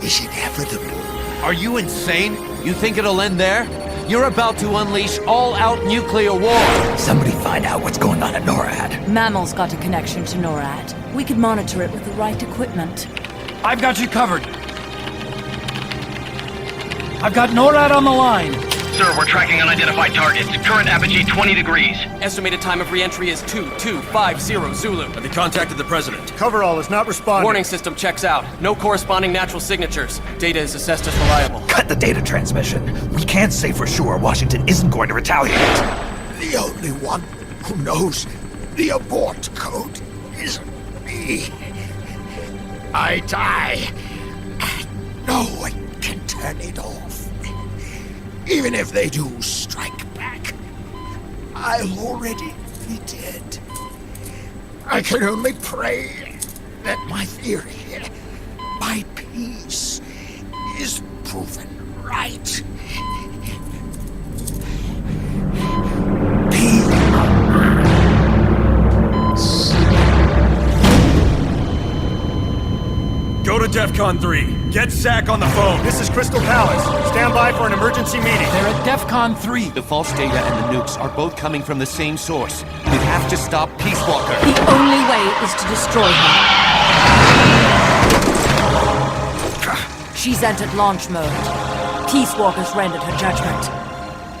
is inevitable. Are you insane? You think it'll end there? You're about to unleash all-out nuclear war! Somebody find out what's going on at NORAD. Mammal's got a connection to NORAD. We could monitor it with the right equipment. I've got you covered. I've got NORAD on the line. sir, we're tracking unidentified targets. Current apogee 20 degrees. Estimated time of re-entry is 2250 Zulu. Have they contacted the president? Coverall is not responding. Warning system checks out. No corresponding natural signatures. Data is assessed as reliable. Cut the data transmission. We can't say for sure Washington isn't going to retaliate. The only one who knows the abort code is me. I die, and no one can turn it off. Even if they do strike back, I'll already be dead. I can only pray that my theory, my peace, is proven right. Go to DEFCON 3. Get Zack on the phone. This is Crystal Palace. Stand by for an emergency meeting. They're at DEFCON 3. The false data and the nukes are both coming from the same source. We have to stop Peace Walker. The only way is to destroy her. She's entered launch mode. Peace Walker's rendered her judgment.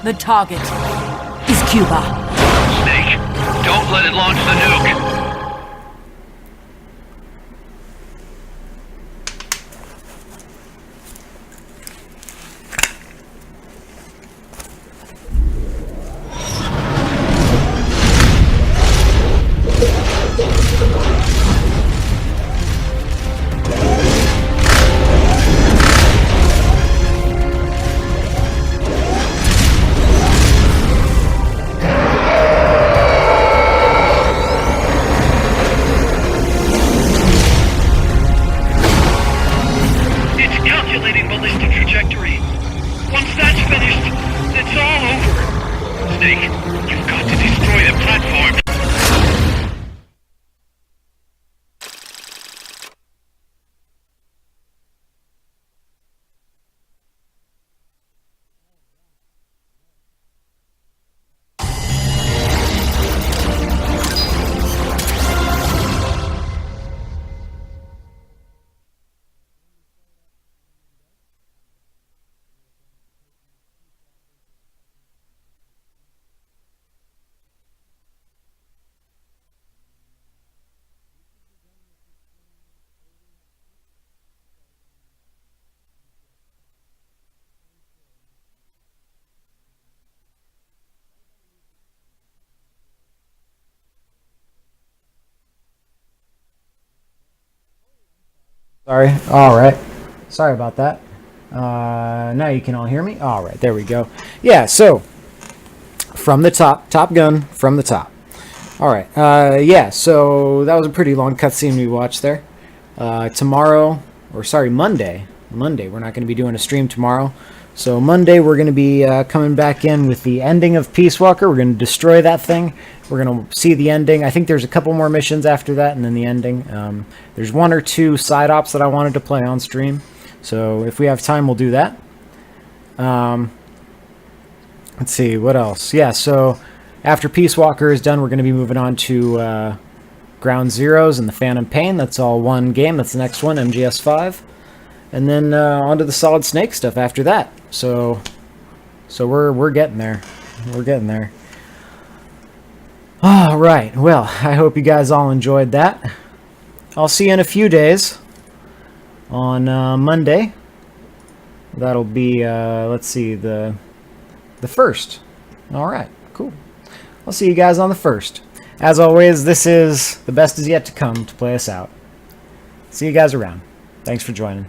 The target is Cuba. Snake, don't let it launch the nuke. Sorry. All right. Sorry about that. Now you can all hear me. All right. There we go. Yeah. So from the top, Top Gun from the top. All right. Yeah. So that was a pretty long cutscene we watched there. Monday. Monday. We're not going to be doing a stream tomorrow. So Monday we're going to be coming back in with the ending of Peace Walker. We're going to destroy that thing. We're going to see the ending. I think there's a couple more missions after that and then the ending. There's one or two side ops that I wanted to play on stream. So if we have time, we'll do that. Let's see, what else? Yeah, so after Peace Walker is done, we're going to be moving on to Ground Zeroes and the Phantom Pain. That's all one game. That's the next one, MGS5. And then on to the Solid Snake stuff after that. So we're getting there. We're getting there. All right. Well, I hope you guys all enjoyed that. I'll see you in a few days on Monday. That'll be let's see, the 1st. All right. Cool. I'll see you guys on the 1st. As always, this is The Best Is Yet to Come to play us out. See you guys around. Thanks for joining.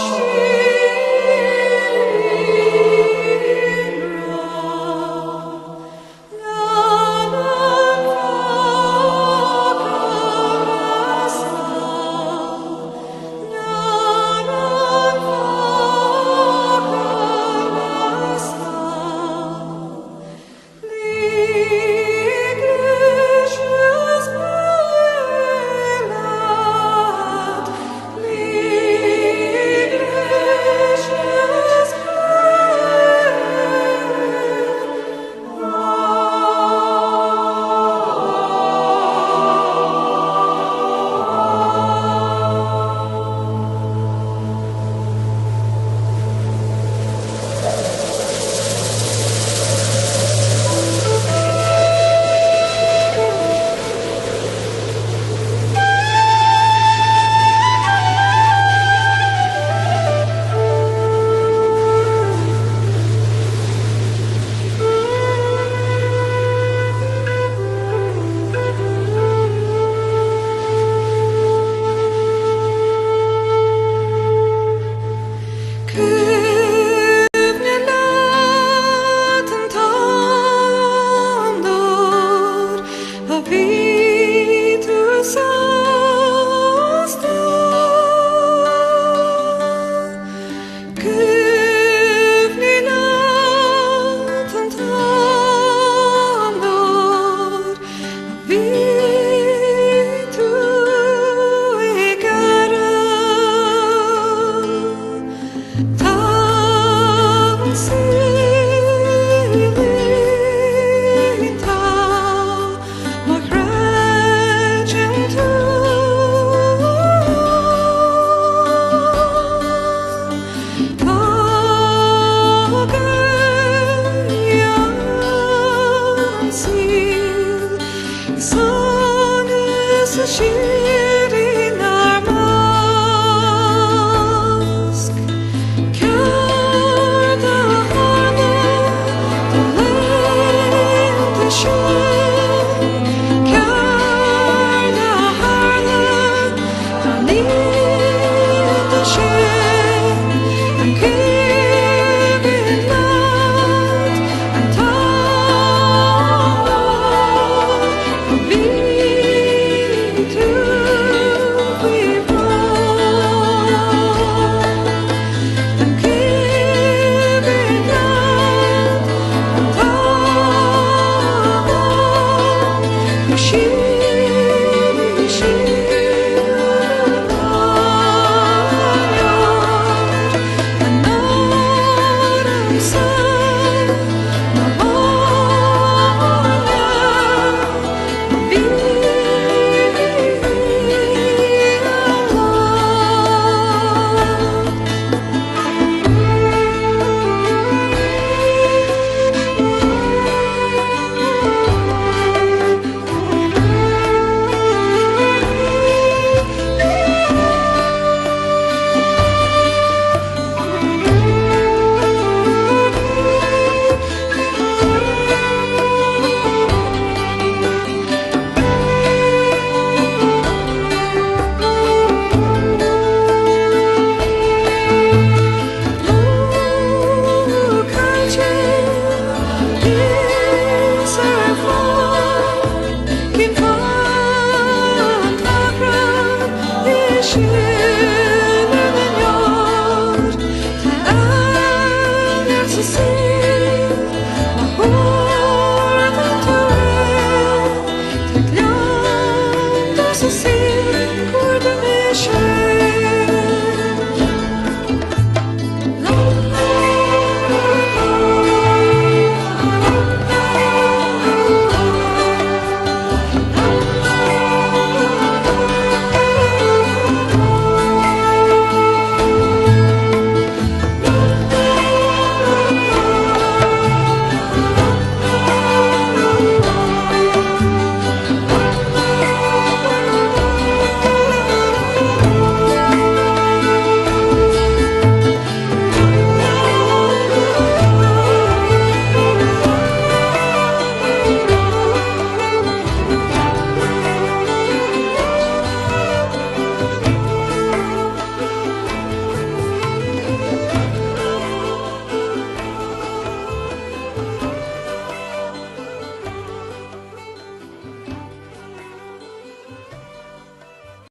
She Sun is a shield.